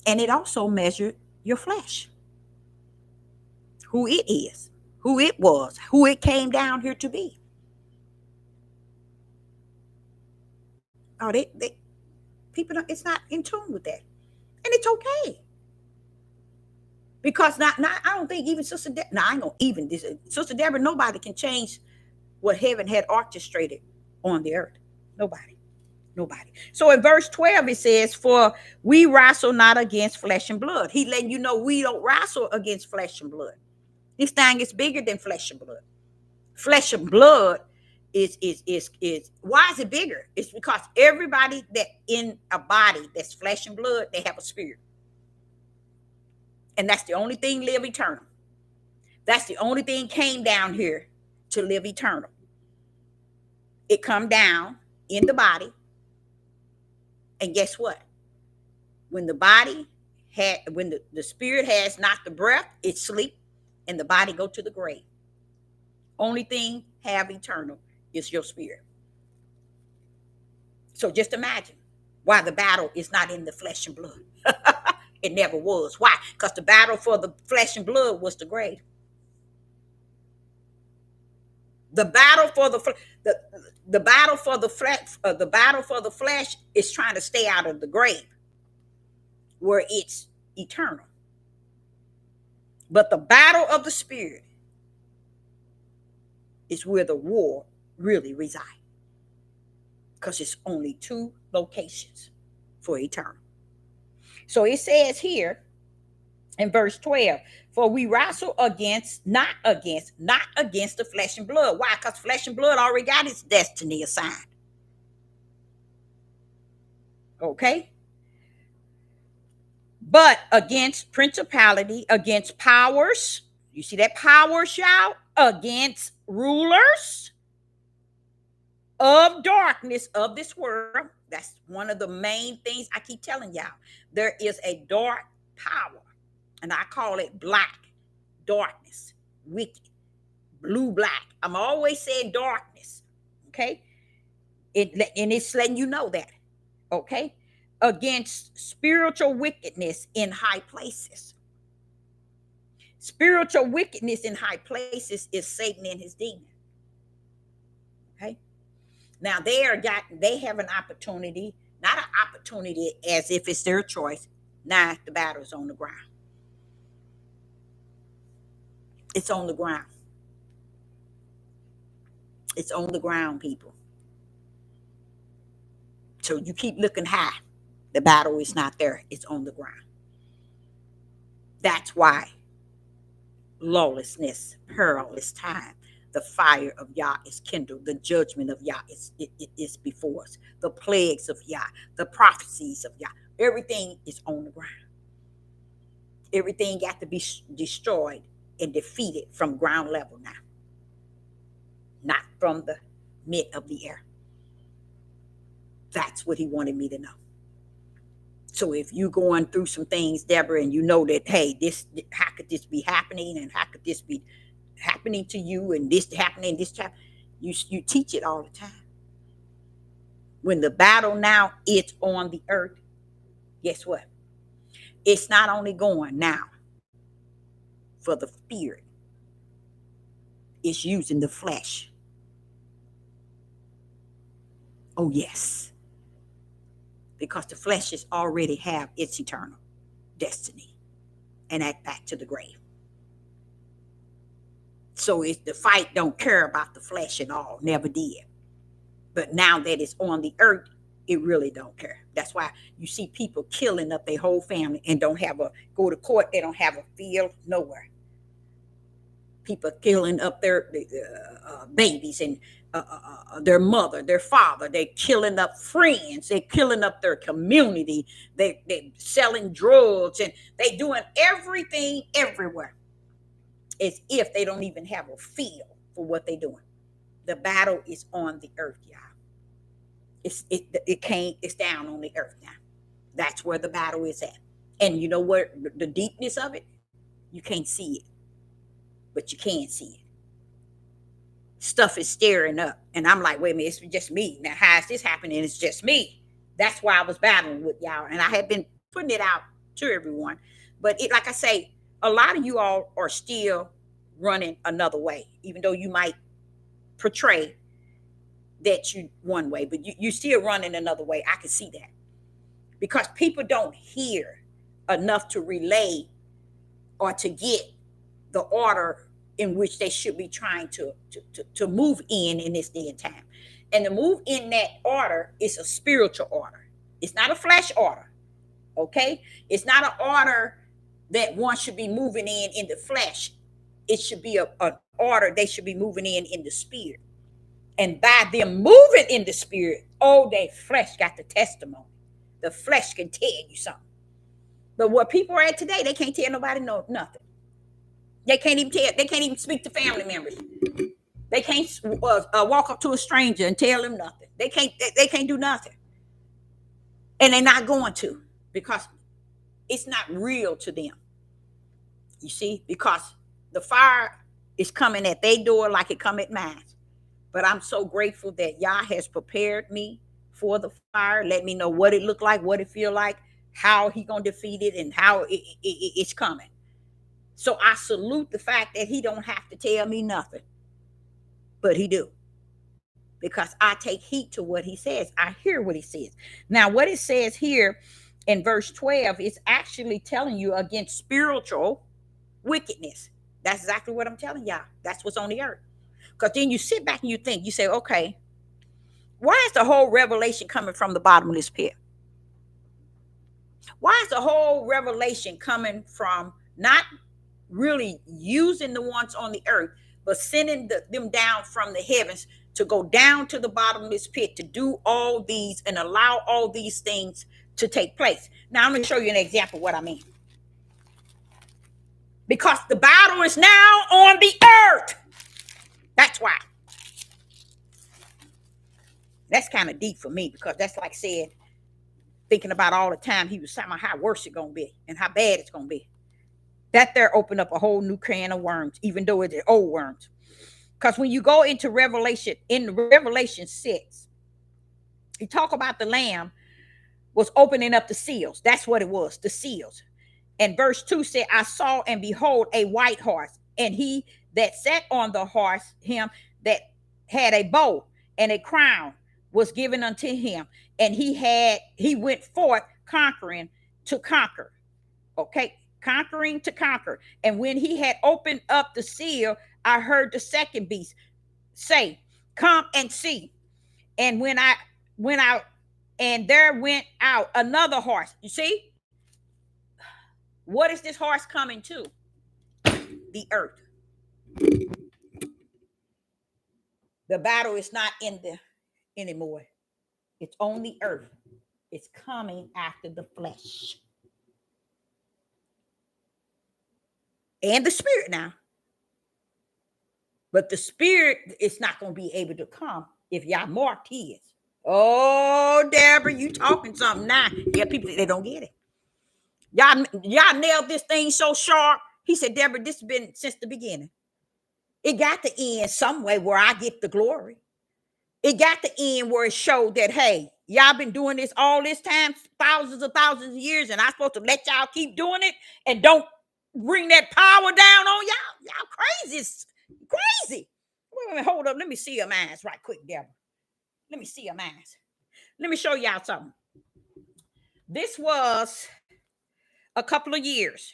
And it also measured your flesh. Who it is, who it was, who it came down here to be. Oh, people, it's not in tune with that. And it's okay. Because not I don't think even Sister Deborah, I ain't gonna even this Sister Deborah, nobody can change what heaven had orchestrated on the earth. Nobody. So in verse 12 it says, for we wrestle not against flesh and blood. He letting you know we don't wrestle against flesh and blood. This thing is bigger than flesh and blood. Flesh and blood is why is it bigger? It's because everybody that in a body that's flesh and blood, they have a spirit. And that's the only thing live eternal. That's the only thing came down here to live eternal. It come down in the body. And guess what? When the body when the spirit has not the breath, it sleep, and the body go to the grave. Only thing have eternal is your spirit. So just imagine why the battle is not in the flesh and blood. It never was. Why? Because the battle for the flesh and blood was the grave. The battle for the battle for the flesh is trying to stay out of the grave, where it's eternal. But the battle of the spirit is where the war really resides, because it's only two locations for eternal. So it says here in verse 12, for we wrestle not against the flesh and blood. Why? Because flesh and blood already got its destiny assigned. Okay? But against principality, against powers. You see that power shout? Against rulers of darkness of this world. That's one of the main things I keep telling y'all. There is a dark power, and I call it black darkness, wicked, blue, black. I'm always saying darkness, okay? And it's letting you know that, okay? Against spiritual wickedness in high places. Spiritual wickedness in high places is Satan and his demon. Okay? Now they have an opportunity, not an opportunity as if it's their choice. Now the battle's on the ground. It's on the ground. It's on the ground, people. So you keep looking high. The battle is not there. It's on the ground. That's why lawlessness, perilous time. The fire of Yah is kindled. The judgment of Yah is before us. The plagues of Yah, the prophecies of Yah, everything is on the ground. Everything got to be destroyed and defeated from ground level now, not from the mid of the air. That's what he wanted me to know. So if you're going through some things, Deborah, and you know that, hey, how could this be happening, and how could this be happening to you, and this happening, this time, you teach it all the time. When the battle now is on the earth, guess what? It's not only going now for the spirit, it's using the flesh. Oh yes. because the flesh is already have its eternal destiny and that back to the grave. So it's the fight don't care about the flesh at all, never did. But now that it's on the earth, it really don't care. That's why you see people killing up their whole family and don't have a go to court. They don't have a field nowhere. People killing up their babies and their mother, their father. They're killing up friends. They're killing up their community. They're selling drugs and they doing everything everywhere as if they don't even have a feel for what they're doing. The battle is on the earth, y'all. It's down on the earth now. That's where the battle is at. And you know what? The deepness of it, you can't see it, but you can see it. Stuff is stirring up, and I'm like, wait a minute, it's just me. Now, how is this happening? It's just me. That's why I was battling with y'all, and I had been putting it out to everyone. But like I say, a lot of you all are still running another way, even though you might portray that you one way, but you're still running another way. I can see that because people don't hear enough to relay or to get the order in which they should be trying to move in this day and time. And to move in that order is a spiritual order. It's not a flesh order. Okay. It's not an order that one should be moving in the flesh. It should be an order they should be moving in the spirit. And by them moving in the spirit, oh, their flesh got the testimony. The flesh can tell you something. But what people are at today, they can't tell nobody nothing. They can't even tell. They can't even speak to family members. They can't walk up to a stranger and tell them nothing. They can't. They can't do nothing. And they're not going to because it's not real to them. You see, because the fire is coming at their door like it come at mine. But I'm so grateful that Yah has prepared me for the fire. Let me know what it look like, what it feel like, how he gonna defeat it, and how it's coming. So I salute the fact that he don't have to tell me nothing, but he do. Because I take heed to what he says. I hear what he says. Now, what it says here in verse 12 is actually telling you against spiritual wickedness. That's exactly what I'm telling y'all. That's what's on the earth. Because then you sit back and you think, you say, okay, why is the whole revelation coming from the bottomless pit? Why is the whole revelation coming from not really using the ones on the earth, but sending them down from the heavens to go down to the bottomless pit to do all these and allow all these things to take place? Now, I'm going to show you an example of what I mean. Because the battle is now on the earth. That's why. That's kind of deep for me because that's like said, thinking about all the time he was talking about how worse it's going to be and how bad it's going to be. That there opened up a whole new can of worms, even though it's old worms. Because when you go into Revelation, in Revelation 6, you talk about the Lamb was opening up the seals. That's what it was, the seals. And verse 2 said, I saw and behold a white horse, and he that sat on the horse, him that had a bow and a crown was given unto him. And he went forth conquering to conquer. Okay, conquering to conquer. And when he had opened up the seal, I heard the second beast say, come and see. And when I and there went out another horse. You see? What is this horse coming to? The earth. The battle is not in the anymore. It's on the earth. It's coming after the flesh. And the spirit now. But the spirit is not going to be able to come if y'all marked his. Oh, Deborah, you talking something now. Yeah, people, they don't get it. Y'all nailed this thing so sharp. He said, Deborah, this has been since the beginning. It got to end some way where I get the glory. It got to end where it showed that, hey, y'all been doing this all this time, thousands of years, and I'm supposed to let y'all keep doing it and don't bring that power down on y'all. Y'all crazy. Crazy. Wait a minute, hold up. Let me see your eyes right quick, Deborah. Let me see your eyes. Let me show y'all something. This was a couple of years.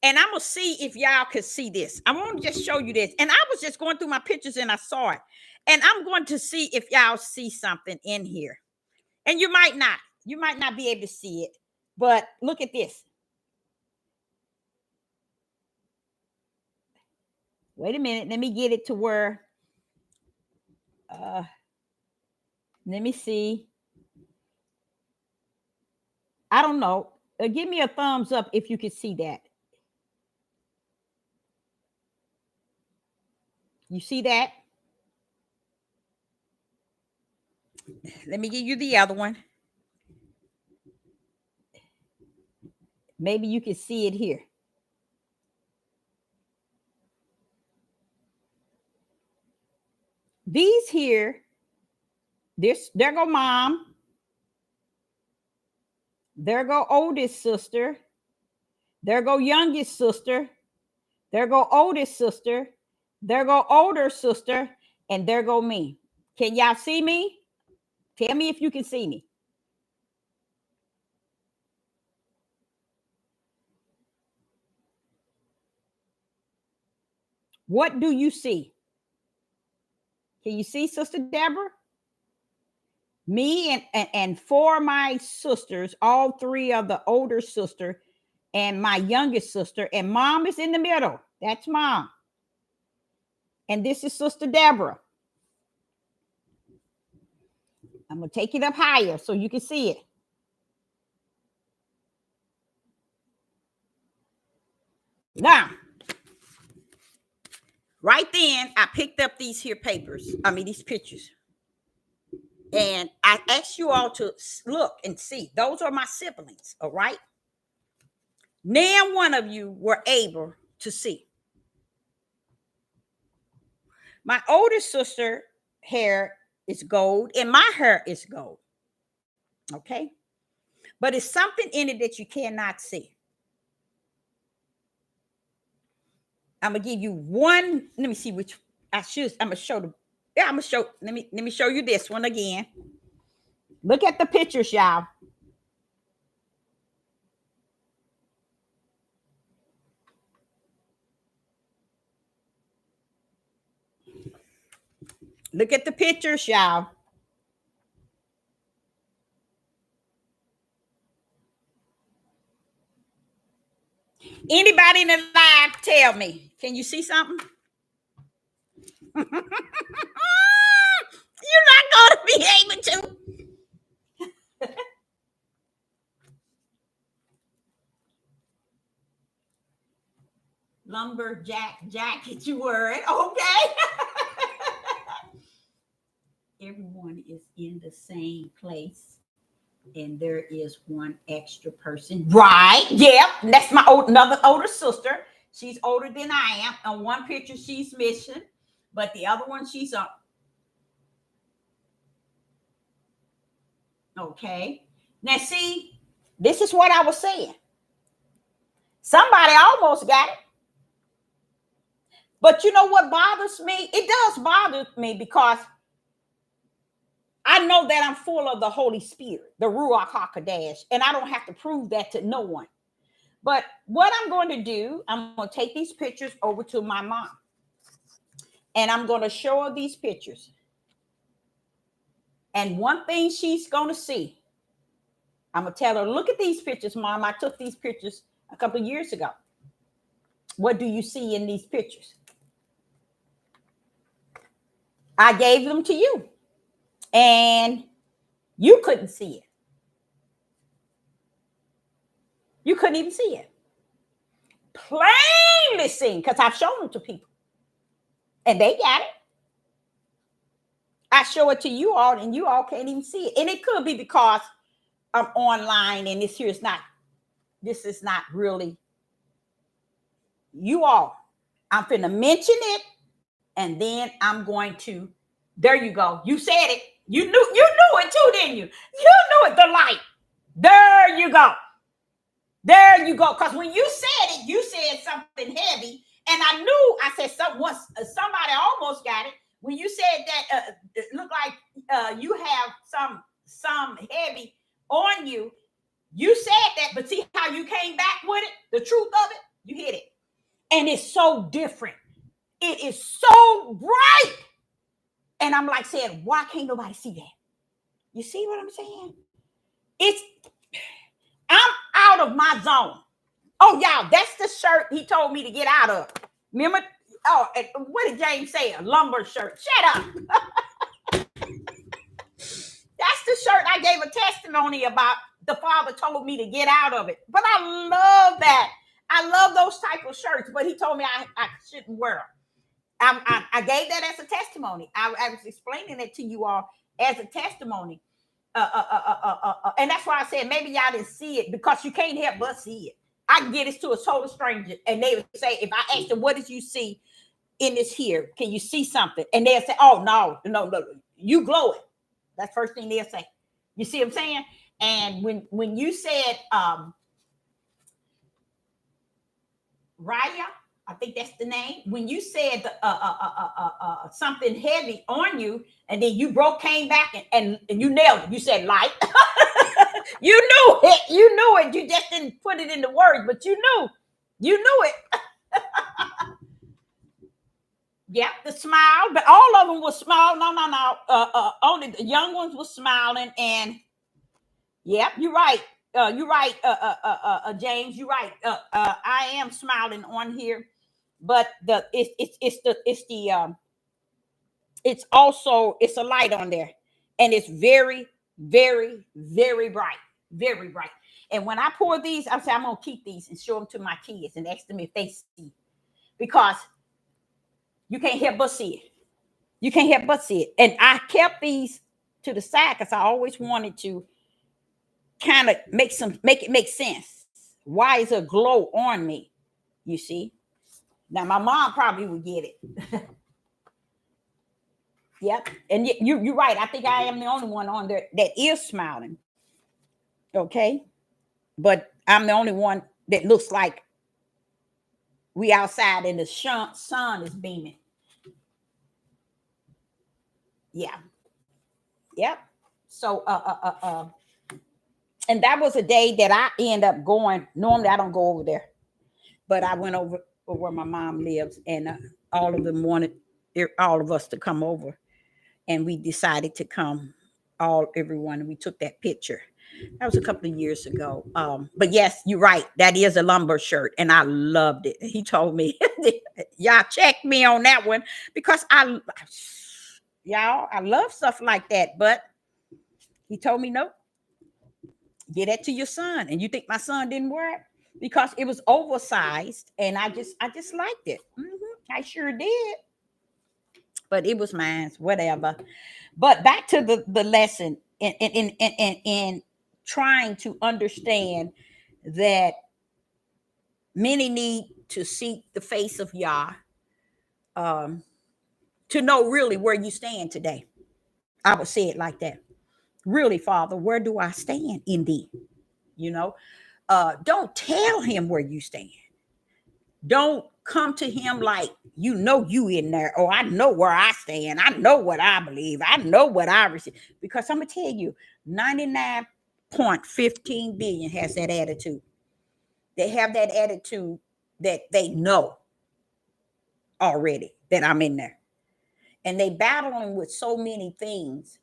And I'm going to see if y'all could see this. I want to just show you this. And I was just going through my pictures and I saw it. And I'm going to see if y'all see something in here. And you might not. You might not be able to see it. But look at this. Wait a minute. Let me get it to where. Let me see. I don't know. Give me a thumbs up if you can see that. You see that? Let me give you the other one. Maybe you can see it here. These here, there go mom. There go oldest sister. There go youngest sister. There go oldest sister. There go older sister. And there go me. Can y'all see me? Tell me if you can see me. What do you see? Can you see Sister Deborah? Me and four of my sisters, all three of the older sister and my youngest sister, and mom is in the middle. That's mom. And this is Sister Deborah. I'm going to take it up higher so you can see it. Now, right then, I picked up these here papers. These pictures. And I asked you all to look and see. Those are my siblings, all right? Now one of you were able to see. My older sister hair is gold and my hair is gold. Okay? But it's something in it that you cannot see. I'm gonna give you one. Let me see which I should. I'm gonna show the. Yeah, I'm gonna show. Let me show you this one again. Look at the pictures, y'all. Look at the pictures, y'all. Anybody in the live, tell me. Can you see something? You're not going to be able to. Lumberjack jacket, you were it. Okay. Everyone is in the same place. And there is one extra person. Right. Yep. That's my another older sister. She's older than I am. On one picture, she's missing. But the other one, she's up. Okay. Now, see, this is what I was saying. Somebody almost got it. But you know what bothers me? It does bother me because I know that I'm full of the Holy Spirit, the Ruach HaKodesh, and I don't have to prove that to no one. But what I'm going to do, I'm going to take these pictures over to my mom. And I'm going to show her these pictures. And one thing she's going to see, I'm going to tell her, look at these pictures, Mom. I took these pictures a couple of years ago. What do you see in these pictures? I gave them to you. And you couldn't see it. You couldn't even see it. Plainly seen, because I've shown them to people. And they got it. I show it to you all, and you all can't even see it. And it could be because I'm online, and this is not really you all. I'm finna mention it, and then I'm going to, there you go. You said it. You knew it too, didn't you? You knew it, the light. There you go. There you go. Because when you said it, you said something heavy. And I knew, I said, somebody almost got it. When you said that, it looked like you have some heavy on you. You said that, but see how you came back with it? The truth of it, you hit it. And it's so different. It is so bright. And I'm like saying, why can't nobody see that? You see what I'm saying? I'm out of my zone. Oh, y'all, that's the shirt he told me to get out of. Remember? Oh, what did James say? A lumber shirt. Shut up. That's the shirt I gave a testimony about. The Father told me to get out of it. But I love that. I love those type of shirts, but he told me I shouldn't wear them. I gave that as a testimony. I was explaining it to you all as a testimony. And that's why I said maybe y'all didn't see it, because you can't help but see it. I can get this to a total stranger, and they would say, if I ask them, what did you see in this here? Can you see something? And they'll say, oh, no, you glowing. That's the first thing they'll say. You see what I'm saying? And when you said Raya, I think that's the name. When you said something heavy on you, and then you came back and you nailed it. You said light. You knew it. You knew it. You just didn't put it into words, but you knew it. Yeah, the smile, but all of them were smile. No. Only the young ones were smiling, and yeah, you're right. You're right, James. You're right. I am smiling on here, but it's a light on there, and it's very, very, very bright, very bright. And when I pour these, I say I'm gonna keep these and show them to my kids and ask them if they see, because you can't help but see it. You can't help but see it. And I kept these to the side because I always wanted to kind of make it make sense. Why is a glow on me? You see? Now my mom probably would get it. Yep. And you're right. I think I am the only one on there that is smiling. Okay. But I'm the only one that looks like we outside and the sun is beaming. Yeah. Yep. So and that was a day that I end up going. Normally I don't go over there, but I went over where my mom lives, and all of them wanted all of us to come over, and we decided to come, everyone, and we took that picture. That was a couple of years ago. But yes, you're right. That is a lumber shirt, and I loved it. He told me, y'all check me on that one, because I love stuff like that. But he told me, nope, get that to your son. And you think my son didn't wear it? Because it was oversized, and I just liked it. I sure did. But it was mine, whatever. But back to the lesson, in trying to understand that many need to seek the face of Yah, to know really where you stand today. I would say it like that. Really, Father, where do I stand in thee? Don't tell him where you stand. Don't come to him like you in there. Oh, I know where I stand. I know what I believe. I know what I receive. Because I'm going to tell you, 99.15 billion has that attitude. They have that attitude that they know already that I'm in there. And they battling with so many things.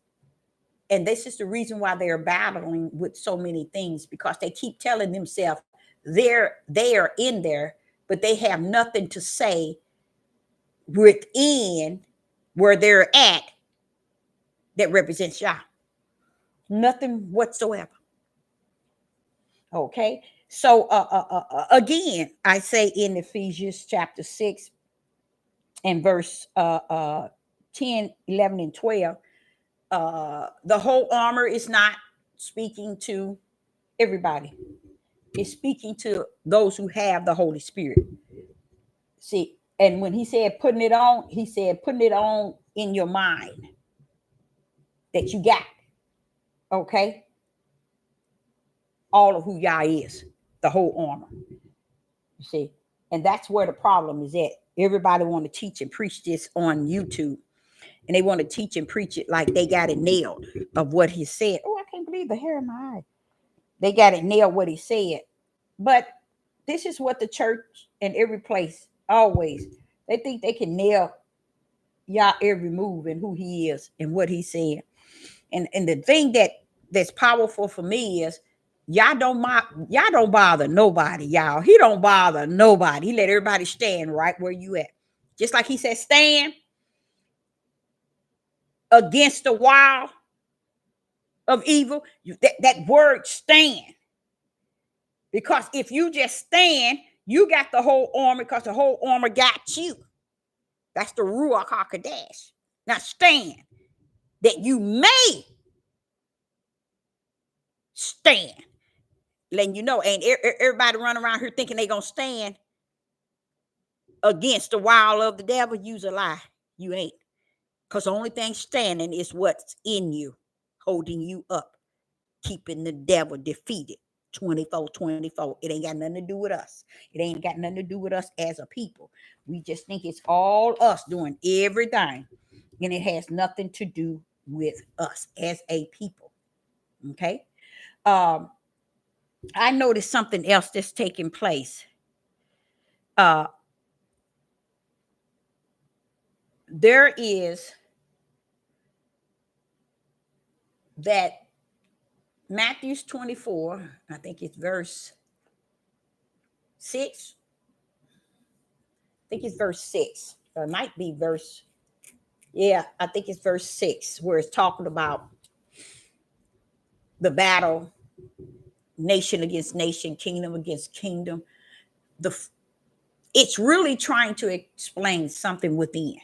And this is the reason why they're battling with so many things, because they keep telling themselves they are in there, but they have nothing to say within where they're at that represents Yah. Nothing whatsoever. Okay. So again, I say in Ephesians chapter 6 and verse 10, 11, and 12, the whole armor is not speaking to everybody. It's speaking to those who have the Holy Spirit. See, and when he said putting it on, he said putting it on in your mind that you got. Okay? All of who Yah is, the whole armor. You see? And that's where the problem is at. Everybody want to teach and preach this on YouTube. And they want to teach and preach it like they got it nailed of what he said. Oh, I can't believe the hair in my eye. They got it nailed what he said. But this is what the church and every place always, they think they can nail y'all every move and who he is and what he said. And the thing that's powerful for me is y'all don't bother nobody, y'all. He don't bother nobody. He let everybody stand right where you at. Just like he said, stand against the wall of evil. That word stand. Because if you just stand, you got the whole armor because the whole armor got you. That's the Ruach HaKodesh. Now stand that you may stand. Letting you know, ain't everybody running around here thinking they gonna stand against the wall of the devil. Use a lie. You ain't. Because the only thing standing is what's in you, holding you up, keeping the devil defeated. 24/24. It ain't got nothing to do with us. It ain't got nothing to do with us as a people. We just think it's all us doing everything. And it has nothing to do with us as a people. Okay. I noticed something else that's taking place. There is that Matthew's 24, I think it's verse 6. I think it's verse 6. Or it might be verse, I think it's verse 6, where it's talking about the battle, nation against nation, kingdom against kingdom. It's really trying to explain something within.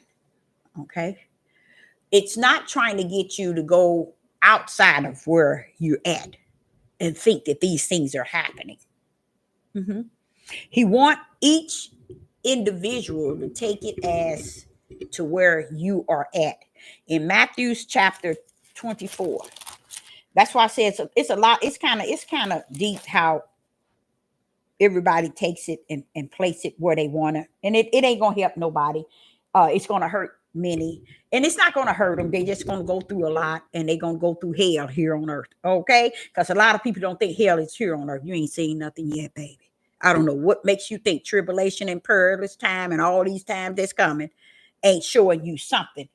Okay. It's not trying to get you to go outside of where you're at and think that these things are happening. Mm-hmm. He wants each individual to take it as to where you are at. In Matthew's chapter 24. That's why I say it's a lot. It's kind of deep how everybody takes it and place it where they want to. And it ain't going to help nobody. It's going to hurt many. And it's not going to hurt them. They're just going to go through a lot, and they're going to go through hell here on earth. Okay? Because a lot of people don't think hell is here on earth. You ain't seen nothing yet, baby. I don't know what makes you think tribulation and perilous time and all these times that's coming ain't showing you something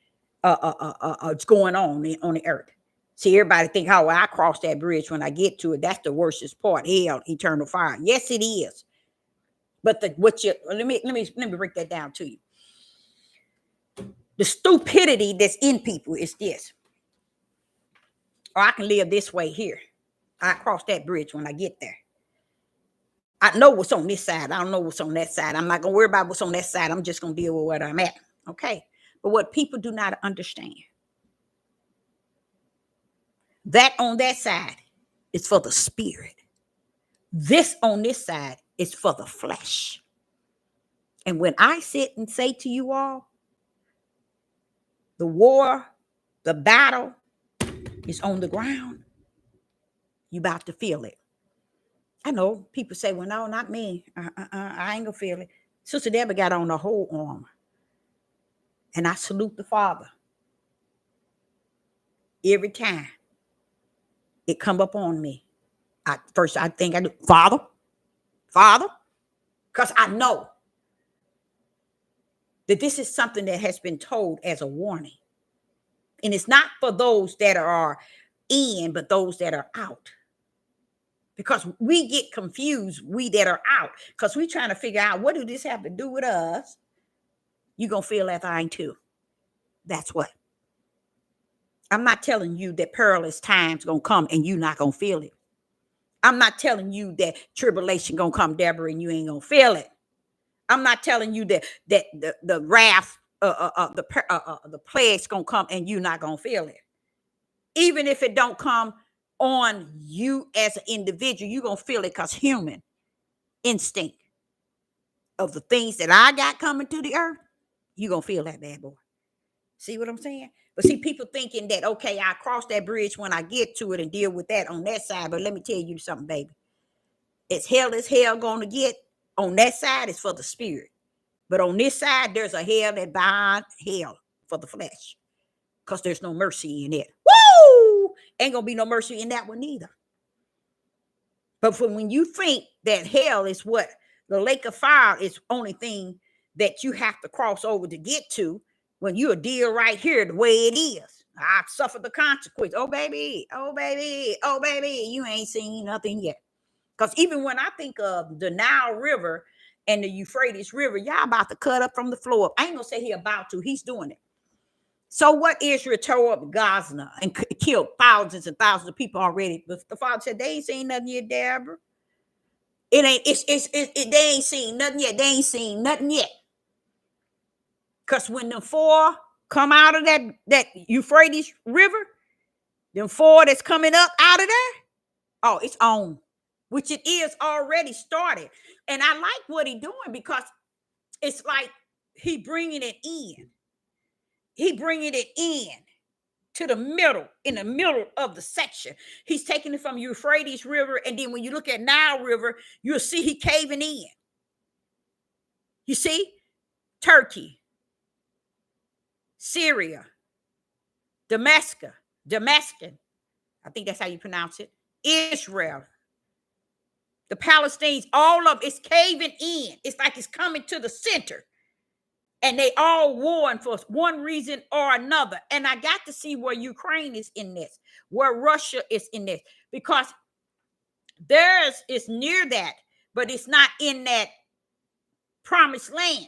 it's going on the earth. See, everybody think, oh, well, I cross that bridge when I get to it. That's the worstest part, hell, eternal fire. Yes, it is. But let me break that down to you. The stupidity that's in people is this. Or I can live this way here. I cross that bridge when I get there. I know what's on this side. I don't know what's on that side. I'm not going to worry about what's on that side. I'm just going to deal with where I'm at. Okay. But what people do not understand, that on that side is for the spirit. This on this side is for the flesh. And when I sit and say to you all, the war, the battle is on the ground, you about to feel it. I know people say, well, no, not me. I ain't gonna feel it. Sister Deborah got on the whole armor. And I salute the Father. Every time it come up on me, I think I do, Father, because I know that this is something that has been told as a warning. And it's not for those that are in, but those that are out. Because we get confused, we that are out, because we trying to figure out, what do this have to do with us? You're going to feel that thing too. That's what. I'm not telling you that perilous times going to come and you're not going to feel it. I'm not telling you that tribulation going to come, Deborah, and you ain't going to feel it. I'm not telling you that the wrath, the plague's going to come and you're not going to feel it. Even if it don't come on you as an individual, you're going to feel it, because human instinct of the things that I got coming to the earth, you're going to feel that bad boy. See what I'm saying? But see, people thinking that, okay, I cross that bridge when I get to it and deal with that on that side. But let me tell you something, baby. As hell going to get on that side is for the spirit. But on this side, there's a hell that binds hell for the flesh, because there's no mercy in it. Woo! Ain't going to be no mercy in that one either. But for when you think that hell is what the lake of fire is only thing that you have to cross over to get to, when you're a deal right here the way it is, I suffer the consequence. Oh baby, oh baby, oh baby, you ain't seen nothing yet. Because even when I think of the Nile River and the Euphrates River, y'all about to cut up from the floor. I ain't gonna say he about to, he's doing it. So what Israel tore up Gaza and killed thousands and thousands of people already. But the Father said they ain't seen nothing yet, Deborah. It ain't, they ain't seen nothing yet. They ain't seen nothing yet. Because when the four come out of that Euphrates River, them four that's coming up out of there, oh, it's on, which it is already started. And I like what he doing because it's like he bringing it in. He bringing it in to the middle, in the middle of the section. He's taking it from Euphrates River, and then when you look at Nile River, you'll see he caving in. You see? Turkey, Syria, Damascus, I think that's how you pronounce it, Israel, the Palestinians, all of it's caving in. It's like it's coming to the center. And they all warring for one reason or another. And I got to see where Ukraine is in this, where Russia is in this, because theirs is near that, but it's not in that promised land,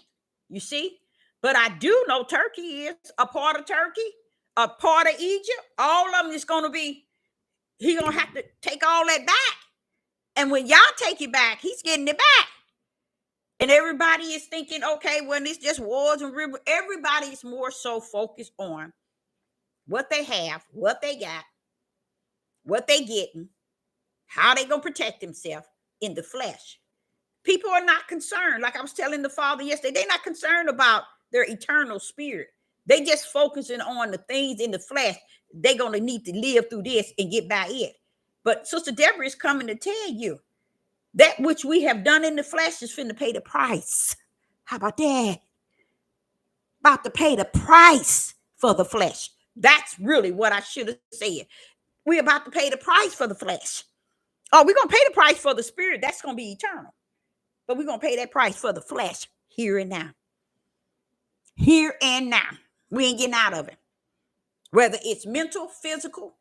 you see? But I do know Turkey is a part of Turkey, a part of Egypt. All of them is going to be, he's going to have to take all that back. And when y'all take it back, he's getting it back. And everybody is thinking, okay, well, it's just wars and rivers. Everybody is more so focused on what they have, what they got, what they getting, how they gonna protect themselves in the flesh. People are not concerned. Like I was telling the Father yesterday, they're not concerned about their eternal spirit. They just focusing on the things in the flesh. They're gonna need to live through this and get by it. But Sister Deborah is coming to tell you, that which we have done in the flesh is finna pay the price. How about that? About to pay the price for the flesh. That's really what I should have said. We're about to pay the price for the flesh. Oh, we're going to pay the price for the spirit. That's going to be eternal. But we're going to pay that price for the flesh here and now. Here and now. We ain't getting out of it. Whether it's mental, physical,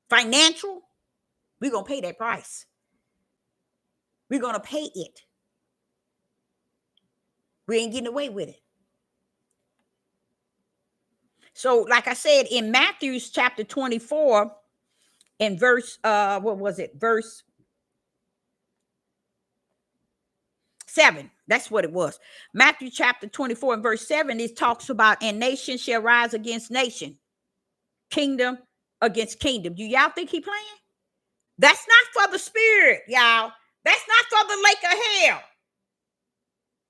financial, we're going to pay that price. We're going to pay it. We ain't getting away with it. So, like I said, in Matthew's chapter 24, in verse, Verse 7. That's what it was. Matthew chapter 24 and verse 7, it talks about, and nation shall rise against nation, kingdom against kingdom. Do y'all think he playing? That's not for the spirit, y'all. That's not for the lake of hell.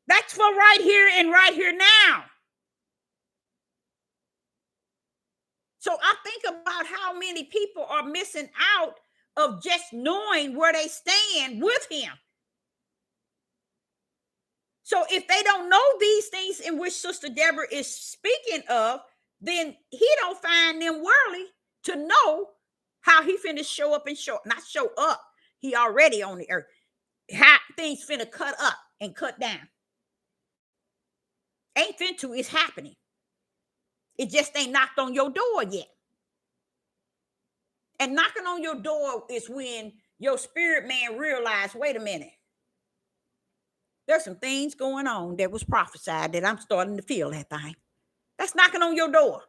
That's for right here and right here now. So I think about how many people are missing out of just knowing where they stand with him. So if they don't know these things in which Sister Deborah is speaking of, then he don't find them worthy to know how he finna show up and not show up. He already on the earth. How things finna cut up and cut down. Ain't finna, it's happening. It just ain't knocked on your door yet. And knocking on your door is when your spirit man realized, wait a minute. There's some things going on that was prophesied that I'm starting to feel that thing. That's knocking on your door.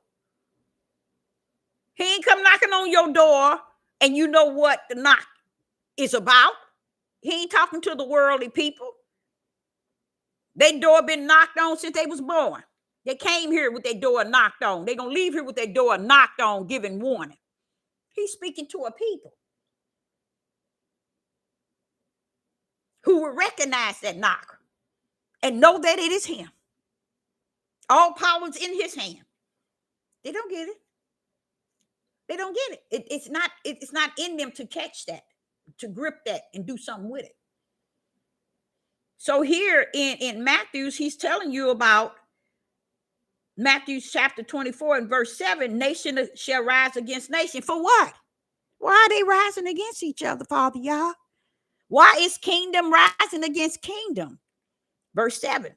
He ain't come knocking on your door and you know what the knock is about. He ain't talking to the worldly people. Their door been knocked on since they was born. They came here with their door knocked on. They're going to leave here with their door knocked on, giving warning. He's speaking to a people who will recognize that knock and know that it is him. All power is in his hand. They don't get it. They don't get it. It's not in them to catch that, to grip that and do something with it. So here in Matthew's, he's telling you about Matthew chapter 24 and verse 7, nation shall rise against nation. For what? Why are they rising against each other, Father, y'all? Why is kingdom rising against kingdom? Verse 7.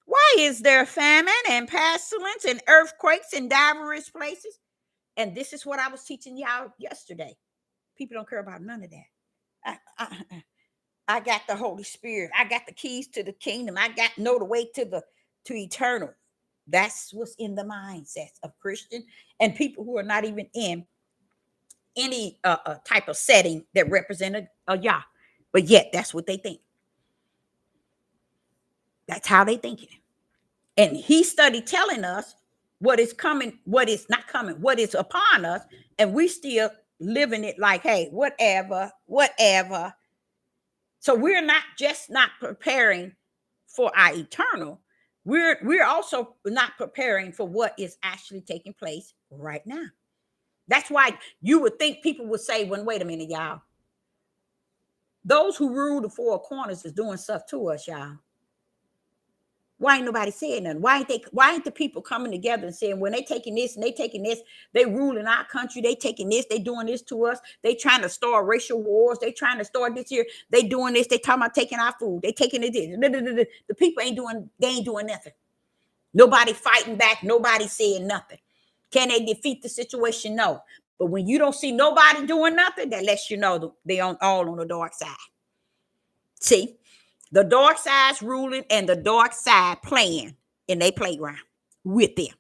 Why is there famine and pestilence and earthquakes in diverse places? And this is what I was teaching y'all yesterday. People don't care about none of that. I got the Holy Spirit. I got the keys to the kingdom. I got know the way to eternal. That's what's in the mindsets of Christian and people who are not even in any type of setting that represent a Yah. But yet that's what they think. That's how they think it. And he studied telling us what is coming, what is not coming, what is upon us, and we still living it like, hey, whatever. So we're not preparing for our eternal. We're also not preparing for what is actually taking place right now. That's why you would think people would say, "Well, wait a minute, y'all. Those who rule the four corners is doing stuff to us, y'all. Why ain't nobody saying nothing? Why ain't the people coming together and saying, when they taking this and they taking this, they ruling our country, they taking this, they doing this to us, they trying to start racial wars, they trying to start this here, they doing this, they talking about taking our food, they taking it. The people ain't doing nothing. Nobody fighting back, nobody saying nothing. Can they defeat the situation? No. But when you don't see nobody doing nothing, that lets you know they all on the dark side. See? The dark side's ruling and the dark side playing in their playground with them.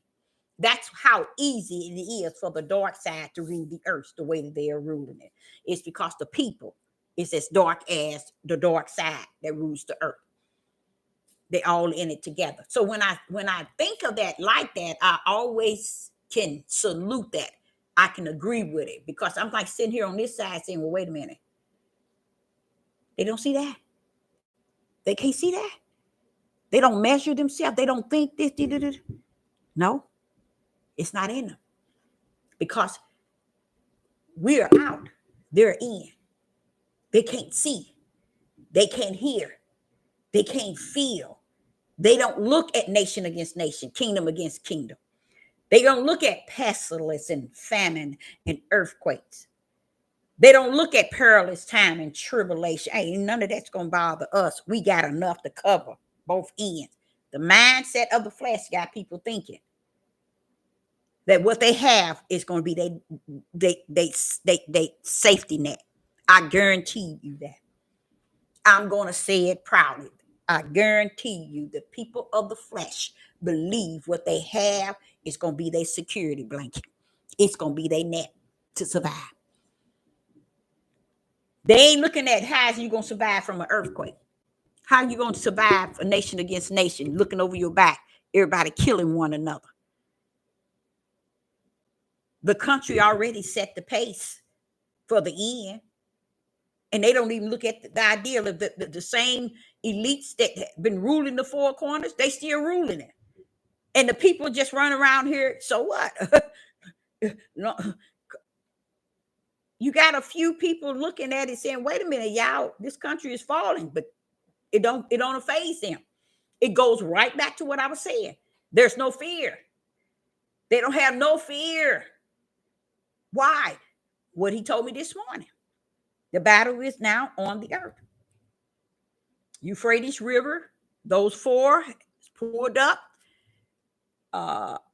That's how easy it is for the dark side to rule the earth the way that they are ruling it. It's because the people is as dark as the dark side that rules the earth. They're all in it together. So when I think of that like that, I always can salute that. I can agree with it because I'm like sitting here on this side saying, well, wait a minute. They don't see that. They can't see that. They don't measure themselves. They don't think this. No, it's not in them. Because we're out. They're in. They can't see. They can't hear. They can't feel. They don't look at nation against nation, kingdom against kingdom. They don't look at pestilence and famine and earthquakes. They don't look at perilous time and tribulation. Ain't none of that's going to bother us. We got enough to cover both ends. The mindset of the flesh got people thinking that what they have is going to be they safety net. I guarantee you that. I'm going to say it proudly. I guarantee you the people of the flesh believe what they have is going to be their security blanket. It's going to be their net to survive. They ain't looking at how you going to survive from an earthquake. How you going to survive a nation against nation, looking over your back, everybody killing one another. The country already set the pace for the end. And they don't even look at the idea of the same elites that have been ruling the four corners. They still ruling it. And the people just run around here. So what? No. You got a few people looking at it saying, wait a minute, y'all, this country is falling, but it don't faze them. It goes right back to what I was saying. There's no fear. They don't have no fear. Why? What he told me this morning. The battle is now on the earth. Euphrates River, those four poured up.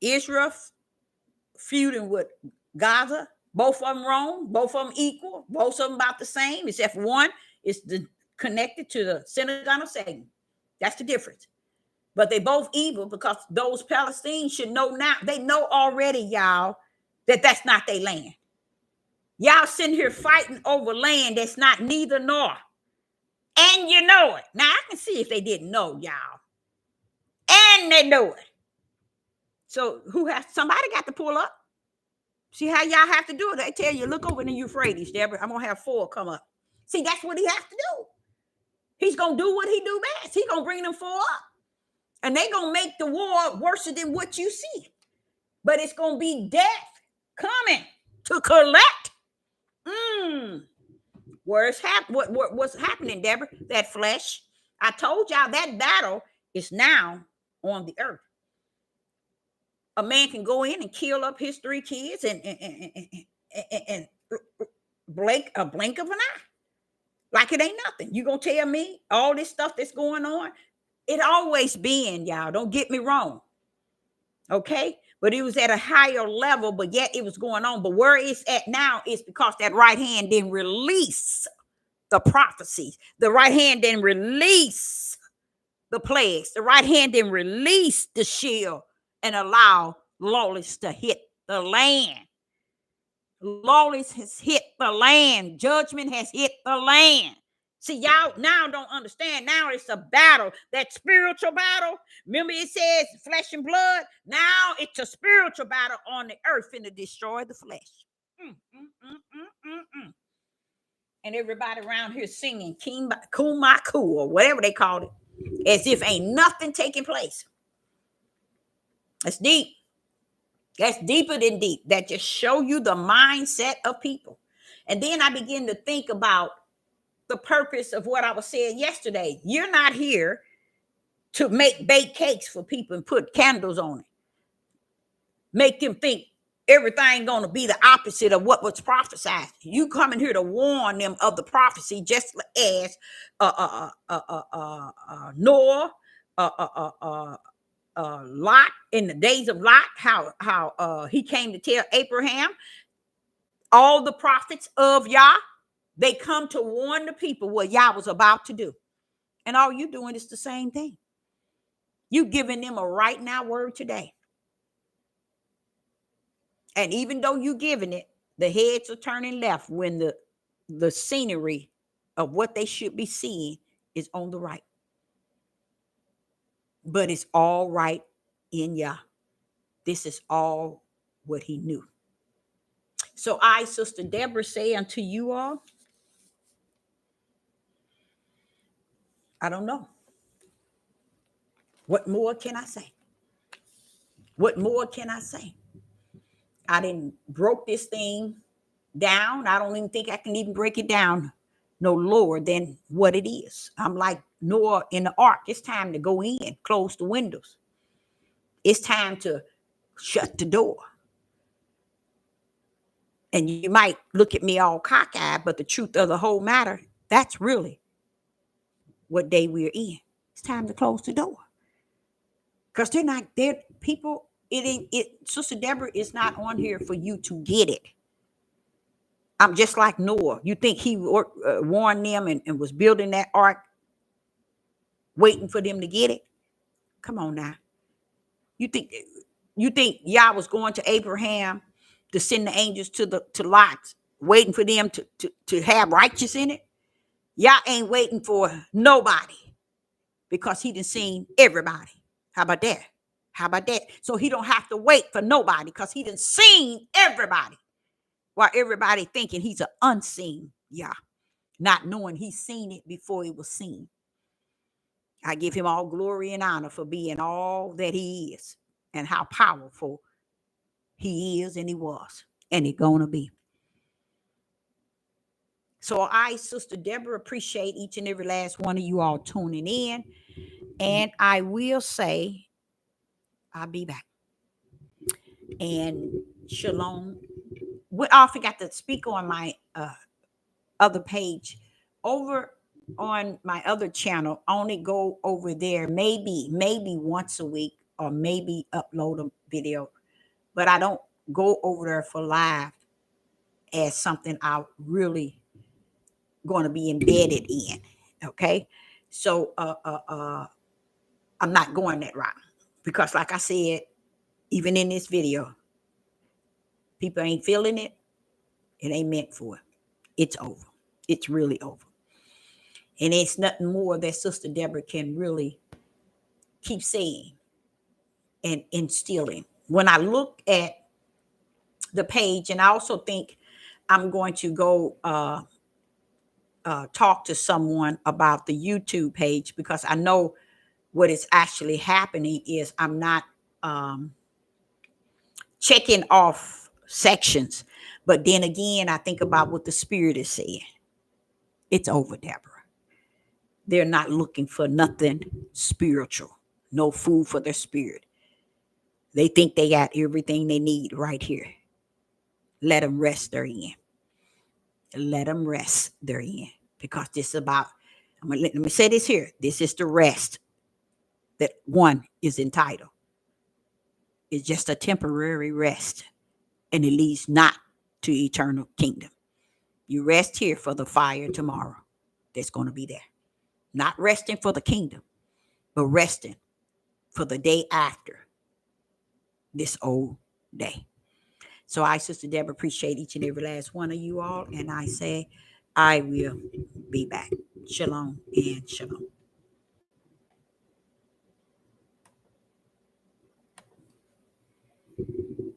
Israel feuding with Gaza. Both of them wrong, both of them equal, both of them about the same, except for one is connected to the synagogue of Satan. That's the difference. But they both evil because those Palestinians should know now. They know already, y'all, that that's not their land. Y'all sitting here fighting over land that's not neither nor. And you know it. Now, I can see if they didn't know, y'all. And they know it. So somebody got to pull up. See how y'all have to do it. They tell you, look over in the Euphrates, Deborah. I'm going to have 4 come up. See, that's what he has to do. He's going to do what he do best. He's going to bring them 4 up. And they're going to make the war worse than what you see. But it's going to be death coming to collect. What's happening, Deborah? That flesh. I told y'all that battle is now on the earth. A man can go in and kill up his 3 kids and blink of an eye. Like it ain't nothing. You gonna tell me all this stuff that's going on? It always been, y'all. Don't get me wrong. Okay? But it was at a higher level, but yet it was going on. But where it's at now is because that right hand didn't release the prophecies. The right hand didn't release the plagues. The right hand didn't release the shield and allow lawless to hit the land. Lawless has hit the land. Judgment has hit the land. See, y'all now don't understand. Now it's a battle, that spiritual battle. Remember, it says flesh and blood. Now it's a spiritual battle on the earth and to destroy the flesh. And everybody around here singing Kumaku or whatever they call it, as if ain't nothing taking place. That's deep. That's deeper than deep. That just show you the mindset of people. And then I begin to think about the purpose of what I was saying yesterday. You're not here to bake cakes for people and put candles on it. Make them think everything going to be the opposite of what was prophesied. You coming here to warn them of the prophecy, just as Noah, Lot, in the days of Lot, how he came to tell Abraham. All the prophets of Yah, they come to warn the people what Yah was about to do. And all you doing is the same thing. You giving them a right now word today. And even though you giving it, the heads are turning left when the scenery of what they should be seeing is on the right. But it's all right in Yah. This is all what he knew. So I, Sister Deborah, say unto you all, I don't know. What more can I say? What more can I say? I didn't broke this thing down. I don't even think I can even break it down no lower than what it is. I'm like Noah in the ark. It's time to go in, close the windows. It's time to shut the door. And you might look at me all cockeyed, but the truth of the whole matter, that's really what day we're in. It's time to close the door. Because they're people, Sister Deborah is not on here for you to get it. I'm just like Noah. You think he warned them and was building that ark, waiting for them to get it? Come on now. You think Yah was going to Abraham to send the angels to Lot, waiting for them to have righteous in it? Yah ain't waiting for nobody because he done seen everybody. How about that? How about that? So he don't have to wait for nobody because he done seen everybody. While everybody thinking he's an unseen Yah, not knowing he's seen it before it was seen. I give him all glory and honor for being all that he is and how powerful he is and he was and he's going to be. So I, Sister Deborah, appreciate each and every last one of you all tuning in. And I will say, I'll be back. And shalom. I forgot to speak on my other page. Over on my other channel, I only go over there maybe once a week or maybe upload a video. But I don't go over there for live as something I really going to be embedded in. Okay? So I'm not going that route. Because like I said, even in this video, people ain't feeling it. It ain't meant for it. It's over. It's really over. And it's nothing more that Sister Deborah can really keep saying and instilling. When I look at the page, and I also think I'm going to go talk to someone about the YouTube page, because I know what is actually happening is I'm not checking off sections. But then again, I think about what the Spirit is saying. It's over, Deborah. They're not looking for nothing spiritual, no food for their spirit. They think they got everything they need right here. Let them rest therein. Let them rest therein. because this is about, let me say this here. This is the rest that one is entitled. It's just a temporary rest, and it leads not to eternal kingdom. You rest here for the fire tomorrow that's going to be there. Not resting for the kingdom, but resting for the day after this old day. So I, Sister Deborah, appreciate each and every last one of you all. And I say, I will be back. Shalom and shalom.